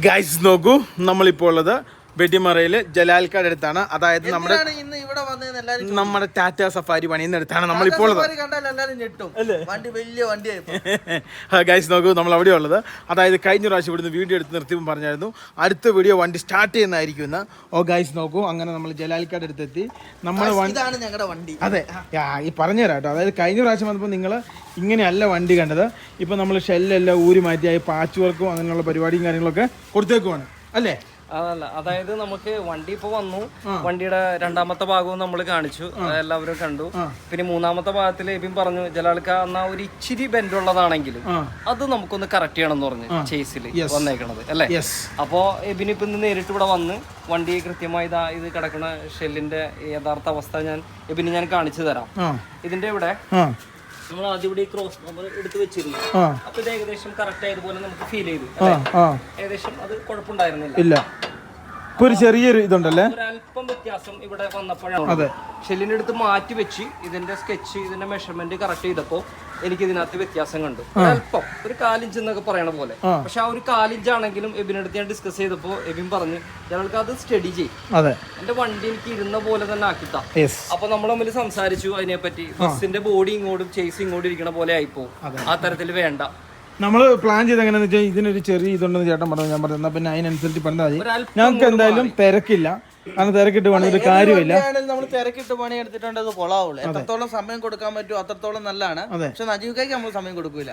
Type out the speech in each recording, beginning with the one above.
Guys നോക്കൂ, നമ്മളിപ്പോൾ ഉള്ളത് വെട്ടിമറയില് ജലാൽക്കാട് അടുത്താണ്. അതായത് നമ്മുടെ ടാറ്റ സഫാരി പണിയുന്നിടത്താണ് നമ്മളിപ്പോൾ ഉള്ളത്. ഗൈസ് നോക്കൂ, നമ്മൾ അവിടെ ഉള്ളത്. അതായത് കഴിഞ്ഞ പ്രാവശ്യം ഇവിടുന്ന് വീഡിയോ എടുത്ത് നിർത്തിയപ്പോൾ പറഞ്ഞായിരുന്നു അടുത്ത വീഡിയോ വണ്ടി സ്റ്റാർട്ട് ചെയ്യുന്നതായിരിക്കും എന്ന്. ഓ ഗൈസ് നോക്കൂ, അങ്ങനെ നമ്മൾ ജലാൽക്കാട് അടുത്തെത്തി. നമ്മൾ വണ്ടി അതെ ഈ പറഞ്ഞുതരാം കേട്ടോ. അതായത് കഴിഞ്ഞ പ്രാവശ്യം വന്നപ്പോൾ നിങ്ങൾ ഇങ്ങനെയല്ല വണ്ടി കണ്ടത്. ഇപ്പം നമ്മൾ ഷെല്ലെല്ലാം ഊരി മാറ്റിയായി പാച്ച് വർക്കും അങ്ങനെയുള്ള പരിപാടിയും കാര്യങ്ങളൊക്കെ കൊടുത്തേക്കുവാണ് അല്ലേ? അതല്ല, അതായത് നമുക്ക് വണ്ടി ഇപ്പൊ വന്നു, വണ്ടിയുടെ രണ്ടാമത്തെ ഭാഗവും നമ്മൾ കാണിച്ചു, എല്ലാവരും കണ്ടു. പിന്നെ മൂന്നാമത്തെ ഭാഗത്തിൽ എബിൻ പറഞ്ഞു ജലാൽക്ക എന്നാ ഒരു ഇച്ചിരി ബെൻഡുള്ളതാണെങ്കിലും അത് നമുക്കൊന്ന് കറക്റ്റ് ചെയ്യണം എന്ന് പറഞ്ഞു ചേസിൽ വന്നേക്കണത് അല്ലേ. അപ്പോ എബിൻ ഇപ്പൊ ഇന്ന് നേരിട്ട് ഇവിടെ വന്ന് വണ്ടി കൃത്യമായി ഇത് കിടക്കുന്ന ഷെല്ലിന്റെ യഥാർത്ഥ അവസ്ഥ എബിന് ഞാൻ കാണിച്ചു തരാം. ഇതിന്റെ ഇവിടെ നമ്മൾ ആദ്യം ഇവിടെ ക്രോസ് നമ്പർ എടുത്ത് വെച്ചിരുന്നു. അപ്പൊ ഇത് ഏകദേശം കറക്റ്റ് ആയതുപോലെ നമുക്ക് ഫീൽ ചെയ്തു. ഏകദേശം അത് കുഴപ്പമുണ്ടായിരുന്നില്ല. ഒരു ചെറിയൊരു ഇതുണ്ടല്ലേ, ഒരല്പം വ്യത്യാസം ഇവിടെ വന്നപ്പോഴാണ് ഷെല്ലിന്റെ അടുത്ത് മാറ്റി വെച്ച് ഇതിന്റെ സ്കെച്ച് ഇതിന്റെ മെഷർമെന്റ് കറക്റ്റ് ചെയ്തപ്പോ എനിക്ക് ഇതിനകത്ത് വ്യത്യാസം കണ്ടു. അല്പം ഒരു 4 ഇഞ്ച് എന്നൊക്കെ പറയണ പോലെ. പക്ഷെ ആ ഒരു 4 ഇഞ്ചാണെങ്കിലും എബിനടുത്ത് ഞാൻ ഡിസ്കസ് ചെയ്തപ്പോ എബിൻ പറഞ്ഞു ഞങ്ങൾക്ക് അത് സ്റ്റഡി ചെയ്യും, എന്റെ വണ്ടി എനിക്ക് ഇരുന്ന പോലെ തന്നെ ആക്കിത്താ. അപ്പൊ നമ്മൾ തമ്മിൽ സംസാരിച്ചു അതിനെപ്പറ്റി. ബസ്സിന്റെ ബോഡി ഇങ്ങോട്ടും ചേസ് ഇങ്ങോട്ടും ഇരിക്കണ പോലെ ആയിപ്പോ, ആ തരത്തിൽ വേണ്ട. നമ്മൾ പ്ലാൻ ചെയ്ത് എങ്ങനെയാന്ന് വെച്ചാൽ ഇതിനൊരു ചെറിയ ഇതുണ്ടെന്ന് ചേട്ടൻ പറഞ്ഞു. ഞാൻ പറഞ്ഞു പിന്നെ അതിനനുസരിച്ച് പറഞ്ഞാൽ മതി. ഞങ്ങൾക്ക് എന്തായാലും തിരക്കില്ല, കാരണം തിരക്കിട്ട് പണി ഒരു കാര്യമില്ല. നമ്മൾ തിരക്കിട്ട് പണി എടുത്തിട്ടുണ്ട് അത് കൊള്ളാവുള്ളൂ. എത്രത്തോളം സമയം കൊടുക്കാൻ പറ്റുമോ അത്രത്തോളം നല്ലതാണ്. പക്ഷെ നജീവ്ക്കായ്ക്ക് നമ്മൾ സമയം കൊടുക്കൂല.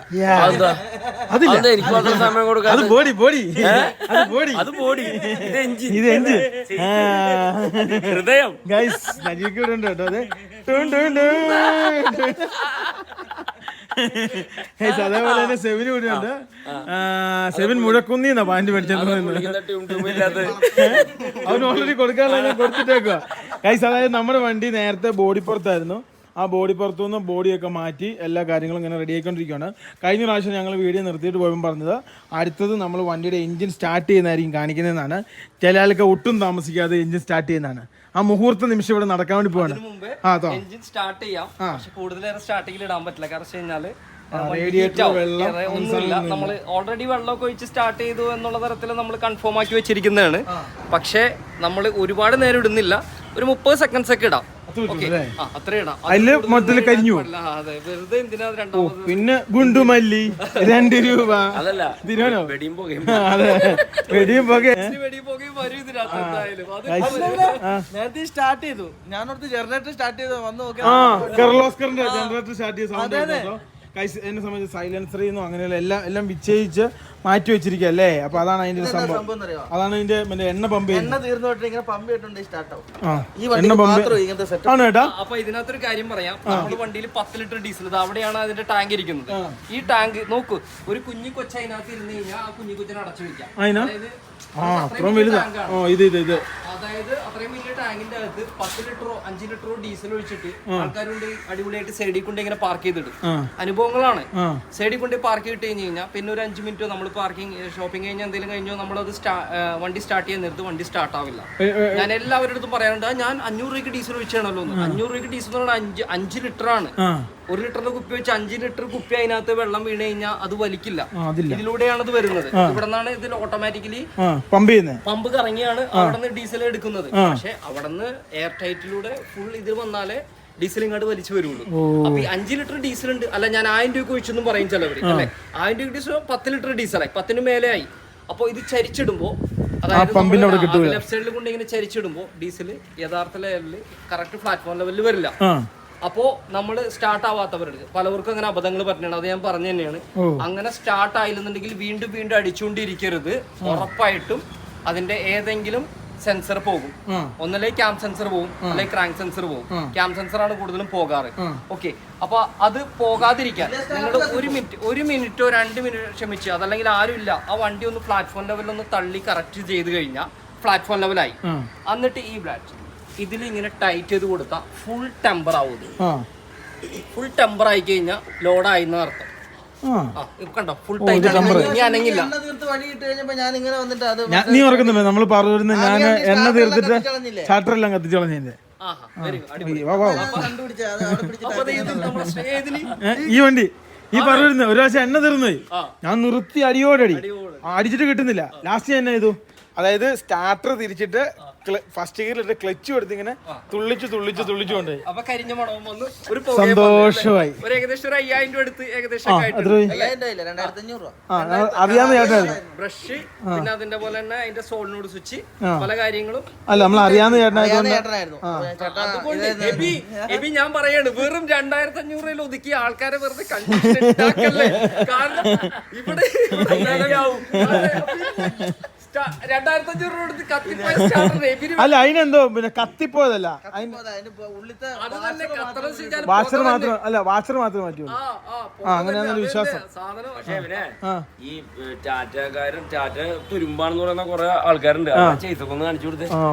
ഹൃദയം നജീവ്ക്ക് ഇവിടെ ഉണ്ട് കേട്ടോ. അതെ അതേപോലെ തന്നെ സെവിന് കൂടി ഉണ്ട്. സെവിൻ മുഴക്കുന്നീന്നാ പാൻറ് മേടിച്ചത്. അവന് ഓൾറെഡി കൊടുക്കാനുള്ള ഞാൻ കൊടുത്തിട്ടേക്കുക ഗൈസ്. അതായത് നമ്മുടെ വണ്ടി നേരത്തെ ബോഡി പുറത്തായിരുന്നു. ആ ബോഡി പുറത്തുനിന്ന് ബോഡിയൊക്കെ മാറ്റി എല്ലാ കാര്യങ്ങളും ഇങ്ങനെ റെഡി ആയിക്കൊണ്ടിരിക്കുകയാണ്. കഴിഞ്ഞ പ്രാവശ്യം ഞങ്ങൾ വീഡിയോ നിർത്തിയിട്ട് പോയപ്പോൾ പറഞ്ഞത് അടുത്തത് നമ്മൾ വണ്ടിയുടെ എഞ്ചിൻ സ്റ്റാർട്ട് ചെയ്യുന്നതായിരിക്കും കാണിക്കുന്നതെന്നാണ്. ചില ആൾക്ക് ഒട്ടും താമസിക്കാതെ എഞ്ചിൻ സ്റ്റാർട്ട് ചെയ്യുന്നതാണ്. ആ മുഹൂർത്ത നിമിഷം ഇവിടെ നടക്കാൻ വേണ്ടി പോവാണ്. എഞ്ചിൻ സ്റ്റാർട്ട് ചെയ്യാം, പക്ഷെ കൂടുതലേറെ സ്റ്റാർട്ടിങ്ങിൽ ഇടാൻ പറ്റില്ല. കാരണം വെച്ച് കഴിഞ്ഞാല് ഒന്നുമില്ല, നമ്മൾ ഓൾറെഡി വെള്ളമൊക്കെ ഒഴിച്ച് സ്റ്റാർട്ട് ചെയ്തു എന്നുള്ള തരത്തിൽ നമ്മൾ കൺഫേം ആക്കി വെച്ചിരിക്കുന്നതാണ്. പക്ഷെ നമ്മൾ ഒരുപാട് നേരം ഇടുന്നില്ല, ഒരു 30 സെക്കൻഡ്സ് ഒക്കെ ഇടാം. പിന്നെ ഗുണ്ടുമല്ലി 2 രൂപ. നേരത്തെ സ്റ്റാർട്ട് ചെയ്തു. ഞാനോടത്ത് ജനറേറ്റർ സ്റ്റാർട്ട് ചെയ്തു വന്ന് നോക്കാം. കർലോസ്കറിന്റെ ജനറേറ്റർ സ്റ്റാർട്ട് ചെയ്ത എന്നെ സംബന്ധിച്ച് സൈലൻസറിന്നും അങ്ങനെയുള്ള എല്ലാം വിച്ഛേദിച്ച് മാറ്റി വെച്ചിരിക്കുക അല്ലേ. അപ്പൊ അതാണ് അതിന്റെ സംഭവം. അതാണ് ഇതിന്റെ എണ്ണ പമ്പ് എണ്ണ തീർന്നോട്ട് ഇങ്ങനെ പമ്പ് ചെയ്തിട്ടുണ്ട് സ്റ്റാർട്ട് ആവും. എണ്ണ പമ്പ് ആണ് കേട്ടോ. അപ്പൊ ഇതിനകത്തൊരു കാര്യം പറയാം. നമ്മുടെ വണ്ടിയിൽ 10 ലിറ്റർ ഡീസൽ, അവിടെയാണ് അതിന്റെ ടാങ്ക് ഇരിക്കുന്നത്. ഈ ടാങ്ക് നോക്കൂ, ഒരു കുഞ്ഞി കൊച്ച അതിനകത്ത് ഇരുന്ന് കഴിഞ്ഞാൽ ആ കുഞ്ഞി കൊച്ചിനെ അടച്ചു വെക്കാം. അത്രയും വലുതാ. ഇത് അതായത് അത്രയും വലിയ ടാങ്കിന്റെ അകത്ത് 10 ലിറ്ററോ 5 ലിറ്ററോ ഡീസൽ ഒഴിച്ചിട്ട് ആൾക്കാരുണ്ട് അടിപൊളിയായിട്ട് സൈഡിൽ കൊണ്ട് ഇങ്ങനെ പാർക്ക് ചെയ്തിടും. അനുഭവങ്ങളാണ്. സൈഡിൽ കൊണ്ട് പാർക്ക് ചെയ്തിട്ട് കഴിഞ്ഞ് കഴിഞ്ഞാൽ പിന്നെ ഒരു 5 മിനിറ്റോ നമ്മൾ പാർക്കിംഗ് ഷോപ്പിംഗ് കഴിഞ്ഞാൽ എന്തെങ്കിലും കഴിഞ്ഞോ നമ്മളത് വണ്ടി സ്റ്റാർട്ട് ചെയ്യാൻ നേരത്ത് വണ്ടി സ്റ്റാർട്ട് ആവില്ല. ഞാൻ എല്ലാവരുടെ അടുത്തും പറയാറുണ്ട്, ഞാൻ 500 രൂപയ്ക്ക് ഡീസൽ ഒഴിച്ചാണല്ലോ. 500 രൂപയ്ക്ക് ഡീസൽ എന്ന് പറഞ്ഞാൽ 5 ലിറ്റർ ആണ്. 1 ലിറ്ററിന്റെ കുപ്പി വെച്ച് 5 ലിറ്റർ കുപ്പി അതിനകത്ത് വെള്ളം വീണ് കഴിഞ്ഞാൽ അത് വലിക്കില്ല. ഇതിലൂടെയാണ് അത് വരുന്നത്. ഇവിടെ നിന്നാണ് ഇതിൽ ഓട്ടോമാറ്റിക്കലി പമ്പ് കറങ്ങിയാണ് അവിടെ നിന്ന് ഡീസൽ എടുക്കുന്നത്. പക്ഷെ അവിടെ നിന്ന് എയർ ടൈറ്റിലൂടെ ഫുൾ ഇത് വന്നാലേ ഡീസൽ ഇങ്ങോട്ട് വലിച്ചു വരുള്ളൂ. അപ്പൊ ഈ 5 ലിറ്റർ ഡീസൽ ഉണ്ട്, അല്ല ഞാൻ 1000 രൂപ ഒഴിച്ചെന്നും പറയും ചിലവര് അല്ലെ. 1000 രൂപ ഡീസൽ 10 ലിറ്റർ ഡീസലായി, 10 മേലെ ആയി. അപ്പൊ ഇത് ചരിച്ചിടുമ്പോ, അതായത് ലെഫ്റ്റ് സൈഡിൽ കൊണ്ട് ഇങ്ങനെ ചരിച്ചിടുമ്പോ ഡീസൽ യഥാർത്ഥ ലെവലിൽ കറക്റ്റ് പ്ലാറ്റ്ഫോം ലെവലിൽ വരില്ല. അപ്പോ നമ്മൾ സ്റ്റാർട്ട് ആവാത്തവർക്ക് പലവർക്കും അങ്ങനെ അബദ്ധങ്ങൾ പറ്റുന്നതാണ്. അത് ഞാൻ പറഞ്ഞു തന്നെയാണ്. അങ്ങനെ സ്റ്റാർട്ട് ആയില്ലെന്നുണ്ടെങ്കിൽ വീണ്ടും വീണ്ടും അടിച്ചുകൊണ്ടിരിക്കരുത്. ഉറപ്പായിട്ടും അതിന്റെ ഏതെങ്കിലും സെൻസർ പോകും. ഒന്നല്ലേ ക്യാം സെൻസർ പോകും, അല്ലെങ്കിൽ ക്രാങ്ക് സെൻസർ പോകും. ക്യാം സെൻസർ ആണ് കൂടുതലും പോകാറ്. ഓക്കെ, അപ്പൊ അത് പോകാതിരിക്കാൻ നിങ്ങൾ 1 മിനിറ്റോ 2 മിനിറ്റ് ക്ഷമിച്ച്, അതല്ലെങ്കിൽ ആരും ഇല്ല, ആ വണ്ടി ഒന്ന് പ്ലാറ്റ്ഫോം ലെവലിൽ ഒന്ന് തള്ളി കറക്റ്റ് ചെയ്ത് കഴിഞ്ഞാൽ പ്ലാറ്റ്ഫോം ലെവലായി. എന്നിട്ട് ഈ ബ്ലാറ്റ് ഇതിൽ ഇങ്ങനെ ടൈറ്റ് ചെയ്ത് കൊടുത്താൽ ഫുൾ ടെമ്പർ ആവും. ഫുൾ ടെമ്പർ ആയി കഴിഞ്ഞാൽ ലോഡായി എന്ന് അർത്ഥം. കണ്ടോ, ഫുൾ ടൈറ്റ് അനങ്ങില്ല. നീ ഓർക്കുന്നില്ല നമ്മൾ പറഞ്ഞു, ഞാൻ എണ്ണ തീർത്തിട്ട് ചാട്ടറെല്ലാം കത്തിച്ചു കളഞ്ഞതിന്റെ ഈ വണ്ടി ഈ പറഞ്ഞിരുന്നു. ഒരു പ്രാവശ്യം എണ്ണ തീർന്നു, ഞാൻ നിർത്തി അടിയോടടി അടിച്ചിട്ട് കിട്ടുന്നില്ല. ലാസ്റ്റ് ഞാൻ ചെയ്തു, അതായത് സ്റ്റാർട്ടർ തിരിച്ചിട്ട് ഫസ്റ്റ് ഗിയറിലിട്ട് ക്ലച്ച് കൊടുത്ത് ഇങ്ങനെ തുള്ളിച്ചു കൊണ്ട് അപ്പൊ കരിഞ്ഞ മണവും വന്ന് ഒരു സന്തോഷമായി. ഒരു ഏകദേശം 5000 രൂപ എടുത്ത് ഏകദേശം അറിയാവുന്ന ചേട്ടനായിരുന്നു. ബ്രഷ്, പിന്നെ അതിന്റെ പോലെ തന്നെ അതിന്റെ സോളിനോട് സ്വിച്ച്, പല കാര്യങ്ങളും. അല്ല, നമ്മൾ അറിയാവുന്ന ചേട്ടനായിരുന്നു. എബി ഞാൻ പറയാണ്, വെറും 2500 ഒതുക്കി ആൾക്കാരെ വെറുതെ കൺഫ്യൂഷൻ ഉണ്ടാക്കല്ലേ. കാരണം ഇവിടെ 2500 രൂപ കൊടുത്ത് കത്തിപ്പോയ സ്റ്റാർട്ടർ എബിന്. അല്ല, അതിനെന്തോ പിന്നെ കത്തിപ്പോയതല്ല, വാച്ചർ മാത്രം അല്ല, വാച്ചർ മാത്രം മാറ്റി. അങ്ങനെയാണെന്നൊരു വിശ്വാസം. ഈ ടാറ്റക്കാരും ടാറ്റ തുരുമ്പാണെന്ന് പറയുന്ന കുറെ ആൾക്കാരുണ്ട്. ചെയ്തൊന്ന് കാണിച്ചു കൊടുത്തേ.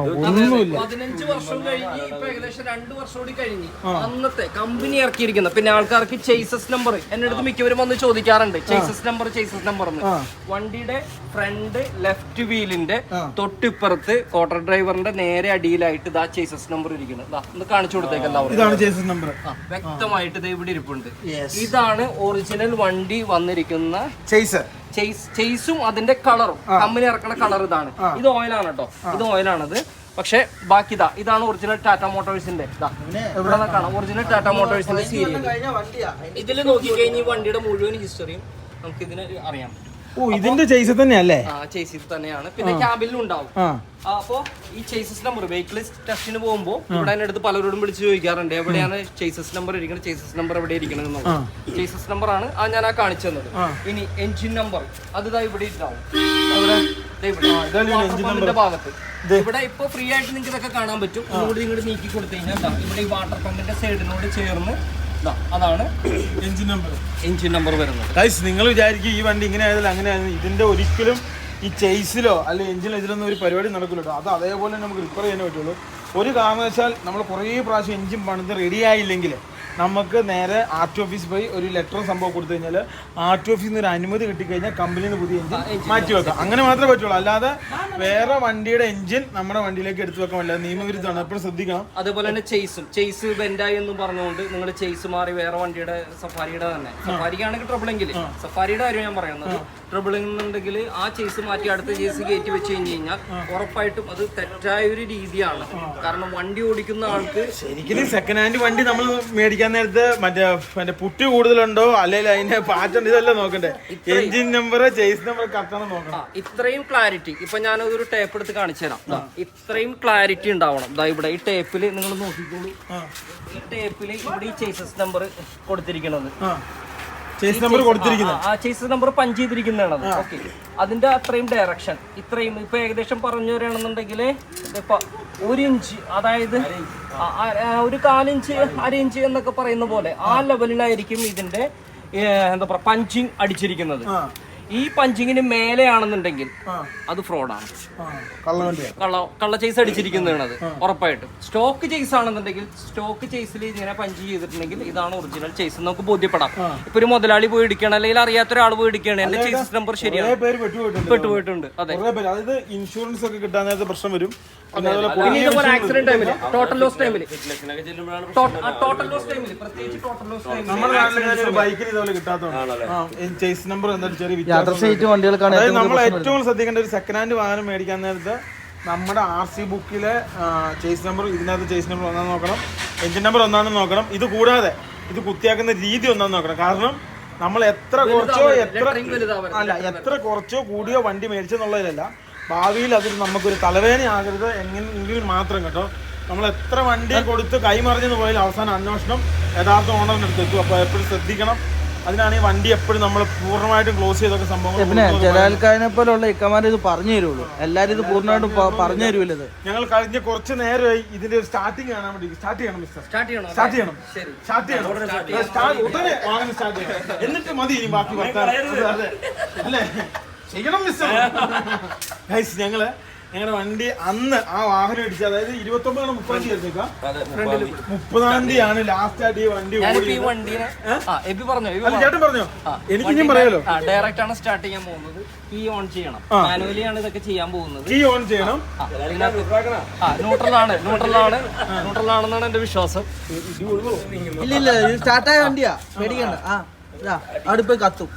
15 വർഷം കഴിഞ്ഞ് ഇപ്പൊ ഏകദേശം 2 വർഷം കൂടി കഴിഞ്ഞ് അന്നത്തെ കമ്പനി ഇറക്കിയിരിക്കുന്ന, പിന്നെ ആൾക്കാർക്ക് ചേസസ് നമ്പർ എന്റെ അടുത്ത് മിക്കവരും വന്ന് ചോദിക്കാറുണ്ട്, ചേസസ് നമ്പർ വണ്ടിയുടെ ഫ്രണ്ട് ലെഫ്റ്റ് വീലിന്റെ തൊട്ടിപ്പുറത്ത് ക്വാർട്ടർ ഡ്രൈവറിന്റെ നേരെ അടിയിലായിട്ട് ഇതാ ചേസസ് നമ്പർ ഇരിക്കുന്നത്. ഒന്ന് കാണിച്ചു കൊടുത്തേക്ക് എല്ലാവരും. വ്യക്തമായിട്ട് ഇത് ഇവിടെ ഇരിപ്പുണ്ട്. ഇതാണ് ഒറിജിനൽ വണ്ടി വന്നിരിക്കുന്ന ചേസും അതിന്റെ കളറും. കമ്പനി ഇറക്കുന്ന കളർ ഇതാണ്. ഇത് ഓയിലാണ് കേട്ടോ, ഇത് ഓയിലാണത്. പക്ഷെ ബാക്കി ഇതാണ് ഒറിജിനൽ ടാറ്റ മോട്ടോഴ്സിന്റെ. ഇവിടെ കാണാം ഒറിജിനൽ ടാറ്റ മോട്ടോഴ്സിന്റെ സീരിയൽ. ഇതിൽ നോക്കിക്കഴിഞ്ഞാൽ വണ്ടിയുടെ മുഴുവൻ ഹിസ്റ്ററിയും നമുക്ക് ഇതിന് അറിയാം. ഇതിന്റെ ചേസ് തന്നെയല്ലേ? ചേസിൽ തന്നെയാണ്. പിന്നെ ക്യാബിലും ഉണ്ടാവും. അപ്പോ ഈ ചേസസ് നമ്പർ വെഹിക്കിൾ ടെസ്റ്റിന് പോകുമ്പോൾ ഇവിടെ എന്റെ അടുത്ത് പലരോടും വിളിച്ച് ചോദിക്കാറുണ്ട്, എവിടെയാണ് ചേസസ് നമ്പർ ഇരിക്കുന്നത്, ചേസസ് നമ്പർ എവിടെ ഇരിക്കണം എന്നുള്ളത്. ചേസസ് നമ്പർ ആണ് ഞാൻ കാണിച്ചു തന്നത്. ഇനി എൻജിൻ നമ്പർ അത് ഇവിടെ ഉണ്ടാവും. ഇവിടെ ഭാഗത്ത് ഇവിടെ ഇപ്പൊ ഫ്രീ ആയിട്ട് നിങ്ങൾക്ക് ഇതൊക്കെ കാണാൻ പറ്റും. ഒന്നുകൂടി ഇങ്ങോട്ട് നീക്കി കൊടുത്തു കഴിഞ്ഞാൽ ഇവിടെ ഈ വാട്ടർ പമ്പിന്റെ സൈഡിനോട് ചേർന്ന് അതാണ് എൻജിൻ നമ്പർ വരുന്നത്. നിങ്ങൾ വിചാരിക്കും ഈ വണ്ടി ഇങ്ങനെ ആയതല്ല അങ്ങനെ ആയിരുന്നു. ഇതിന്റെ ഒരിക്കലും ഈ ചേസിലോ അല്ലെ എഞ്ചിനോ ഇതിലൊന്നും ഒരു പരിപാടി നടക്കില്ല. അത് അതേപോലെ നമുക്ക് റിപ്പയർ ചെയ്യാനേ പറ്റുള്ളൂ. ഒരു കാരണവശാൽ നമ്മൾ കുറേ പ്രാവശ്യം എഞ്ചിൻ പണിത് റെഡി ആയില്ലെങ്കിൽ നമുക്ക് നേരെ ആർടി ഓഫീസിൽ പോയി ഒരു ലെറ്റർ സംഭവം കൊടുത്തു കഴിഞ്ഞാൽ ആർടി ഓഫീസിൽ നിന്ന് ഒരു അനുമതി കിട്ടിക്കഴിഞ്ഞാൽ കമ്പനിയിൽ നിന്ന് പുതിയ എഞ്ചിൻ മാറ്റി വെക്കാം. അങ്ങനെ മാത്രമേ പറ്റുള്ളൂ. അല്ലാതെ വേറെ വണ്ടിയുടെ എഞ്ചിൻ നമ്മുടെ വണ്ടിയിലേക്ക് എടുത്തു വെക്കാൻ പറ്റില്ല. നിയമവിരുദ്ധമാണ്, എപ്പോഴും ശ്രദ്ധിക്കണം. അതുപോലെ തന്നെ ചേസ് ബെൻഡായി എന്നും പറഞ്ഞുകൊണ്ട് നിങ്ങൾ ചേസ് മാറി വേറെ വണ്ടിയുടെ സഫാരിയുടെ തന്നെ, സഫാരിക്കാണെങ്കിൽ ട്രബിളെങ്കിൽ സഫാരിയുടെ കാര്യം ഞാൻ പറയുന്നത്, ട്രബിൾ എന്നുണ്ടെങ്കിൽ ആ ചേസ് മാറ്റി അടുത്ത ചേസ് കയറ്റി വെച്ച് കഴിഞ്ഞാൽ ഉറപ്പായിട്ടും അത് തെറ്റായ ഒരു രീതിയാണ്. കാരണം വണ്ടി ഓടിക്കുന്ന ആൾക്ക് ശരിക്കും സെക്കൻഡ് ഹാൻഡ് വണ്ടി നമ്മൾ മേടിക്കാൻ നേരത്ത് മറ്റേ പുട്ടി കൂടുതലുണ്ടോ അല്ലെങ്കിൽ അതിന്റെ പാറ്റേൺ ഇതെല്ലാം നോക്കണ്ടേ. എഞ്ചിൻ നമ്പർ ചേസ് നമ്പർ കറക്റ്റാണ് നോക്കണം. ഇത്രയും ക്ലാരിറ്റി ഇപ്പൊ ഞാനതൊരു ടേപ്പ് എടുത്ത് കാണിച്ചു തരാം. ഇത്രയും ക്ലാരിറ്റി ഉണ്ടാവണം. ഇവിടെ ഈ ടേപ്പിൽ നിങ്ങൾ നോക്കിക്കോളൂ. ഈ ടേപ്പിൽ ഇവിടെ ഈ ചേസസ് നമ്പർ കൊടുത്തിരിക്കുന്നത്, ചേസസ് നമ്പർ പഞ്ച് ചെയ്തിരിക്കുന്നതാണ്. ഓക്കെ, അതിന്റെ അത്രയും ഡയറക്ഷൻ ഇത്രയും ഇപ്പൊ ഏകദേശം പറഞ്ഞു തരാണെന്നുണ്ടെങ്കിൽ 1 ഇഞ്ച്, അതായത് ഒരു 1/4 ഇഞ്ച് 1/2 ഇഞ്ച് എന്നൊക്കെ പറയുന്ന പോലെ ആ ലെവലിലായിരിക്കും ഇതിന്റെ എന്താ പറയുക പഞ്ചിങ് അടിച്ചിരിക്കുന്നത്. ഈ പഞ്ചിങ്ങിന് മേലെയാണെന്നുണ്ടെങ്കിൽ അത് ഫ്രോഡാണ്, കള്ള ചേസ് അടിച്ചിരിക്കുന്നതാണ് അത് ഉറപ്പായിട്ടും. സ്റ്റോക്ക് ചേസ് ആണെന്നുണ്ടെങ്കിൽ സ്റ്റോക്ക് ചേസിൽ ഇങ്ങനെ പഞ്ച് ചെയ്തിട്ടുണ്ടെങ്കിൽ ഇതാണ് ഒറിജിനൽ ചേസ് നമുക്ക് ബോധ്യപ്പെടാം. ഇപ്പൊ ഒരു മുതലാളി പോയി ഇടിക്കണം അല്ലെങ്കിൽ അറിയാത്ത ഒരാൾ പോയി ഇടിക്കുകയാണ്, എന്റെ ചേസസ് നമ്പർ ശരിയാണ്, പെട്ടുപോയിട്ടുണ്ട്. അതെ, അതായത് ഇൻഷുറൻസ് ഒക്കെ കിട്ടാൻ നേരത്തെ പ്രശ്നം വരും. ഇതുപോലെ ആക്സിഡന്റ് ടൈമിൽ ടോട്ടൽ ലോസ് ടൈമിൽ പ്രത്യേകിച്ച് ടോട്ടൽ ലോസ് ടൈമിൽ നമ്മുടെ നാട്ടിൽ ബൈക്കിന് ഇതുപോലെ കിട്ടാത്തതാണ് ചേസ് നമ്പർ എന്തായാലും ചെറിയ നമ്മൾ ഏറ്റവും ശ്രദ്ധിക്കേണ്ട ഒരു സെക്കൻഡ് ഹാൻഡ് വാഹനം മേടിക്കാൻ നേരത്ത് നമ്മുടെ RC ബുക്കിലെ ചേസ് നമ്പർ, ഇതിനകത്ത് ചേസ് നമ്പർ ഒന്നാന്ന് നോക്കണം, എഞ്ചിൻ നമ്പർ ഒന്നാണെന്ന് നോക്കണം. ഇത് കൂടാതെ ഇത് കുത്തിയാക്കുന്ന രീതി ഒന്നാന്ന് നോക്കണം. കാരണം നമ്മൾ എത്ര കുറച്ചോ കൂടിയോ വണ്ടി മേടിച്ചെന്നുള്ളതിലല്ല, ഭാവിയിൽ അതിൽ നമുക്കൊരു തലവേദന ആകരുത് എങ്കിലും മാത്രം കേട്ടോ. നമ്മൾ എത്ര വണ്ടി കൊടുത്ത് കൈമറിഞ്ഞെന്ന് പോയാൽ അവസാനം അന്വേഷണം യഥാർത്ഥ ഓണറിന് അടുത്തെത്തും. അപ്പോൾ എപ്പോഴും ശ്രദ്ധിക്കണം. അതിനാണ് ഈ വണ്ടി എപ്പോഴും നമ്മൾ പൂർണ്ണമായിട്ടും ക്ലോസ് ചെയ്തൊക്കെ സംഭവങ്ങൾ. പിന്നെ ചില ആൾക്കാരെ പോലുള്ള ഇക്കമാർ ഇത് പറഞ്ഞു തരുള്ളൂ, എല്ലാരും ഇത് പൂർണ്ണമായിട്ടും പറഞ്ഞു തരൂല്ലോ. ഇത് ഞങ്ങൾ കഴിഞ്ഞ കുറച്ച് നേരമായി ഇതിന്റെ സ്റ്റാർട്ടിങ് കാണാൻ വേണ്ടി സ്റ്റാർട്ട് ചെയ്യണം എന്നിട്ട് മതി ഇനി ബാക്കി അല്ലേ ചെയ്യണം മിസ്റ്റർ. ഞങ്ങളുടെ വണ്ടി അന്ന് ആ വാഹനം ഇടിച്ചത്, അതായത് 29 30 തീയതിക്കാം 30-ാം തീയതിയാണ് ലാസ്റ്റ് ആയിട്ട് ഈ വണ്ടി. ചേട്ടൻ പറഞ്ഞോ, എനിക്ക് ഞാൻ പറയാലോ. ഡയറക്റ്റ് ആണ് സ്റ്റാർട്ട് ചെയ്യാൻ പോകുന്നത്. കീ ഓൺ ചെയ്യണം, മാനുവലി ആണ് ഇതൊക്കെ ചെയ്യാൻ പോകുന്നത്. കീ ഓൺ ചെയ്യണം. ന്യൂട്രലാണെന്നാണ് എന്റെ വിശ്വാസം. ഇല്ല സ്റ്റാർട്ടായ വണ്ടിയാ, പേടിക്കണ്ട. അടുപ്പ് കത്തും.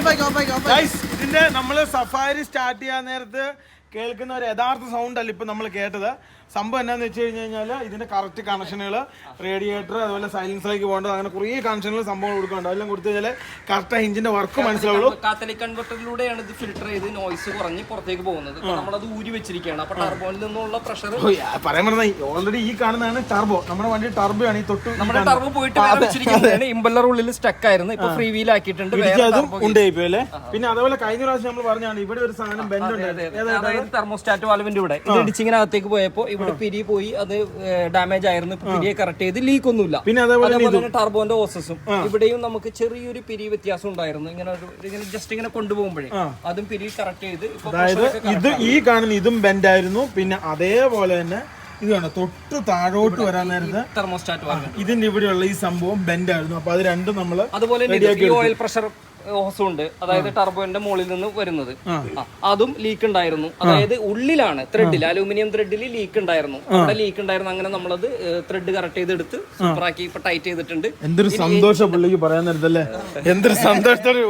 Guys, ഇതിന്റെ നമ്മള് സഫാരി സ്റ്റാർട്ട് ചെയ്യാൻ നേരത്ത് കേൾക്കുന്ന ഒരു യഥാർത്ഥ സൗണ്ട് അല്ല ഇപ്പൊ നമ്മൾ കേട്ടത്. സംഭവം എന്നാന്ന് വെച്ച് കഴിഞ്ഞാൽ ഇതിന്റെ കറക്റ്റ് കണക്ഷനുകൾ, റേഡിയേറ്റർ, അതുപോലെ സൈലൻസിലേക്ക് പോകേണ്ടത്, അങ്ങനെ കുറേ കണക്ഷനുകൾ സംഭവം കൊടുക്കുന്നുണ്ട്. അതെല്ലാം കൊടുത്തു കഴിഞ്ഞാൽ കറക്റ്റ് ഹിഞ്ചിന്റെ വർക്ക് മനസ്സിലാവുള്ളൂ. കാത്തലിക് കൺവെർട്ടറിലൂടെയാണ് ഇത് ഫിൽട്ടർ ചെയ്ത് നോയ്സ് കുറഞ്ഞ് പുറത്തേക്ക് പോകുന്നത്. നമ്മളത് ഊരി വെച്ചിരിക്കുകയാണ്. അപ്പൊ ടർബോയിൽ നിന്നുള്ള പ്രഷർ പറയാൻ പറഞ്ഞ ഓൾറെഡി ഈ കാണുന്നതാണ് ടർബോ. നമ്മുടെ വണ്ടി ടർബോ ആണ്. ഈ തൊട്ട് നമ്മുടെ ടർബോ പോയിട്ട് വെച്ചിരിക്കുന്നതാണ്. ഇമ്പല്ലർ ഉള്ളിൽ സ്റ്റക്ക് ആയിരുന്നു. ഇപ്പൊ ഫ്രീ വീൽ ആക്കിയിട്ടുണ്ട്. അതും ഉണ്ടായിപ്പോയല്ലേ. പിന്നെ അതേപോലെ കഴിഞ്ഞ പ്രാവശ്യം നമ്മൾ പറഞ്ഞാണ് ഇവിടെ ഒരു സാധനം ബെൻഡ് ഉണ്ട്, തെർമോസ്റ്റാറ്റ് വാൽവിന്റെ ഇവിടെ ഇത് ഇടിച്ചിങ്ങനകത്തേക്ക് പോയപ്പോ ഇവിടെ പിരി പോയി, അത് ഡാമേജ് ആയിരുന്നു. പിരിയെ കറക്റ്റ് ചെയ്ത് ലീക്ക് ഒന്നുമില്ല. പിന്നെ അതേപോലെ ടർബോന്റെ ഓസസും ഇവിടെയും നമുക്ക് ചെറിയൊരു പിരി വ്യത്യാസം ഉണ്ടായിരുന്നു. ഇങ്ങനെ ജസ്റ്റ് ഇങ്ങനെ കൊണ്ടുപോകുമ്പോഴേ അതും പിരി കറക്റ്റ് ചെയ്ത്. അതായത് ഇത് ഈ കാണുന്ന ഇതും ബെൻഡ് ആയിരുന്നു. പിന്നെ അതേപോലെ തന്നെ ഇത് വേണം തൊട്ട് താഴോട്ട് വരാൻ നേരത്ത് തെർമോസ്റ്റാറ്റ് വാൽവ് ഇതിന്റെ ഇവിടെയുള്ള ഈ സംഭവം ബെൻഡ് ആയിരുന്നു. അപ്പൊ അത് രണ്ടും നമ്മള് അതുപോലെ ഓയിൽ പ്രഷർ ഹോസും ഉണ്ട്. അതായത് ടർബോന്റെ മുകളിൽ നിന്ന് വരുന്നത് അതും ലീക്ക് ഉണ്ടായിരുന്നു. അതായത് ഉള്ളിലാണ് ത്രെഡിൽ, അലൂമിനിയം ത്രെഡിൽ ലീക്ക് ഉണ്ടായിരുന്നു. അവിടെ ലീക്ക് ഉണ്ടായിരുന്നു. അങ്ങനെ നമ്മളത് ത്രെഡ് കറക്റ്റ് ചെയ്തെടുത്ത് സൂപ്പറാക്കി ഇപ്പൊ ടൈറ്റ് ചെയ്തിട്ടുണ്ട്. എന്തൊരു സന്തോഷം പുള്ളിക്ക് പറയാൻ നേരത്തല്ലേ, എന്തൊരു സന്തോഷത്തോടെ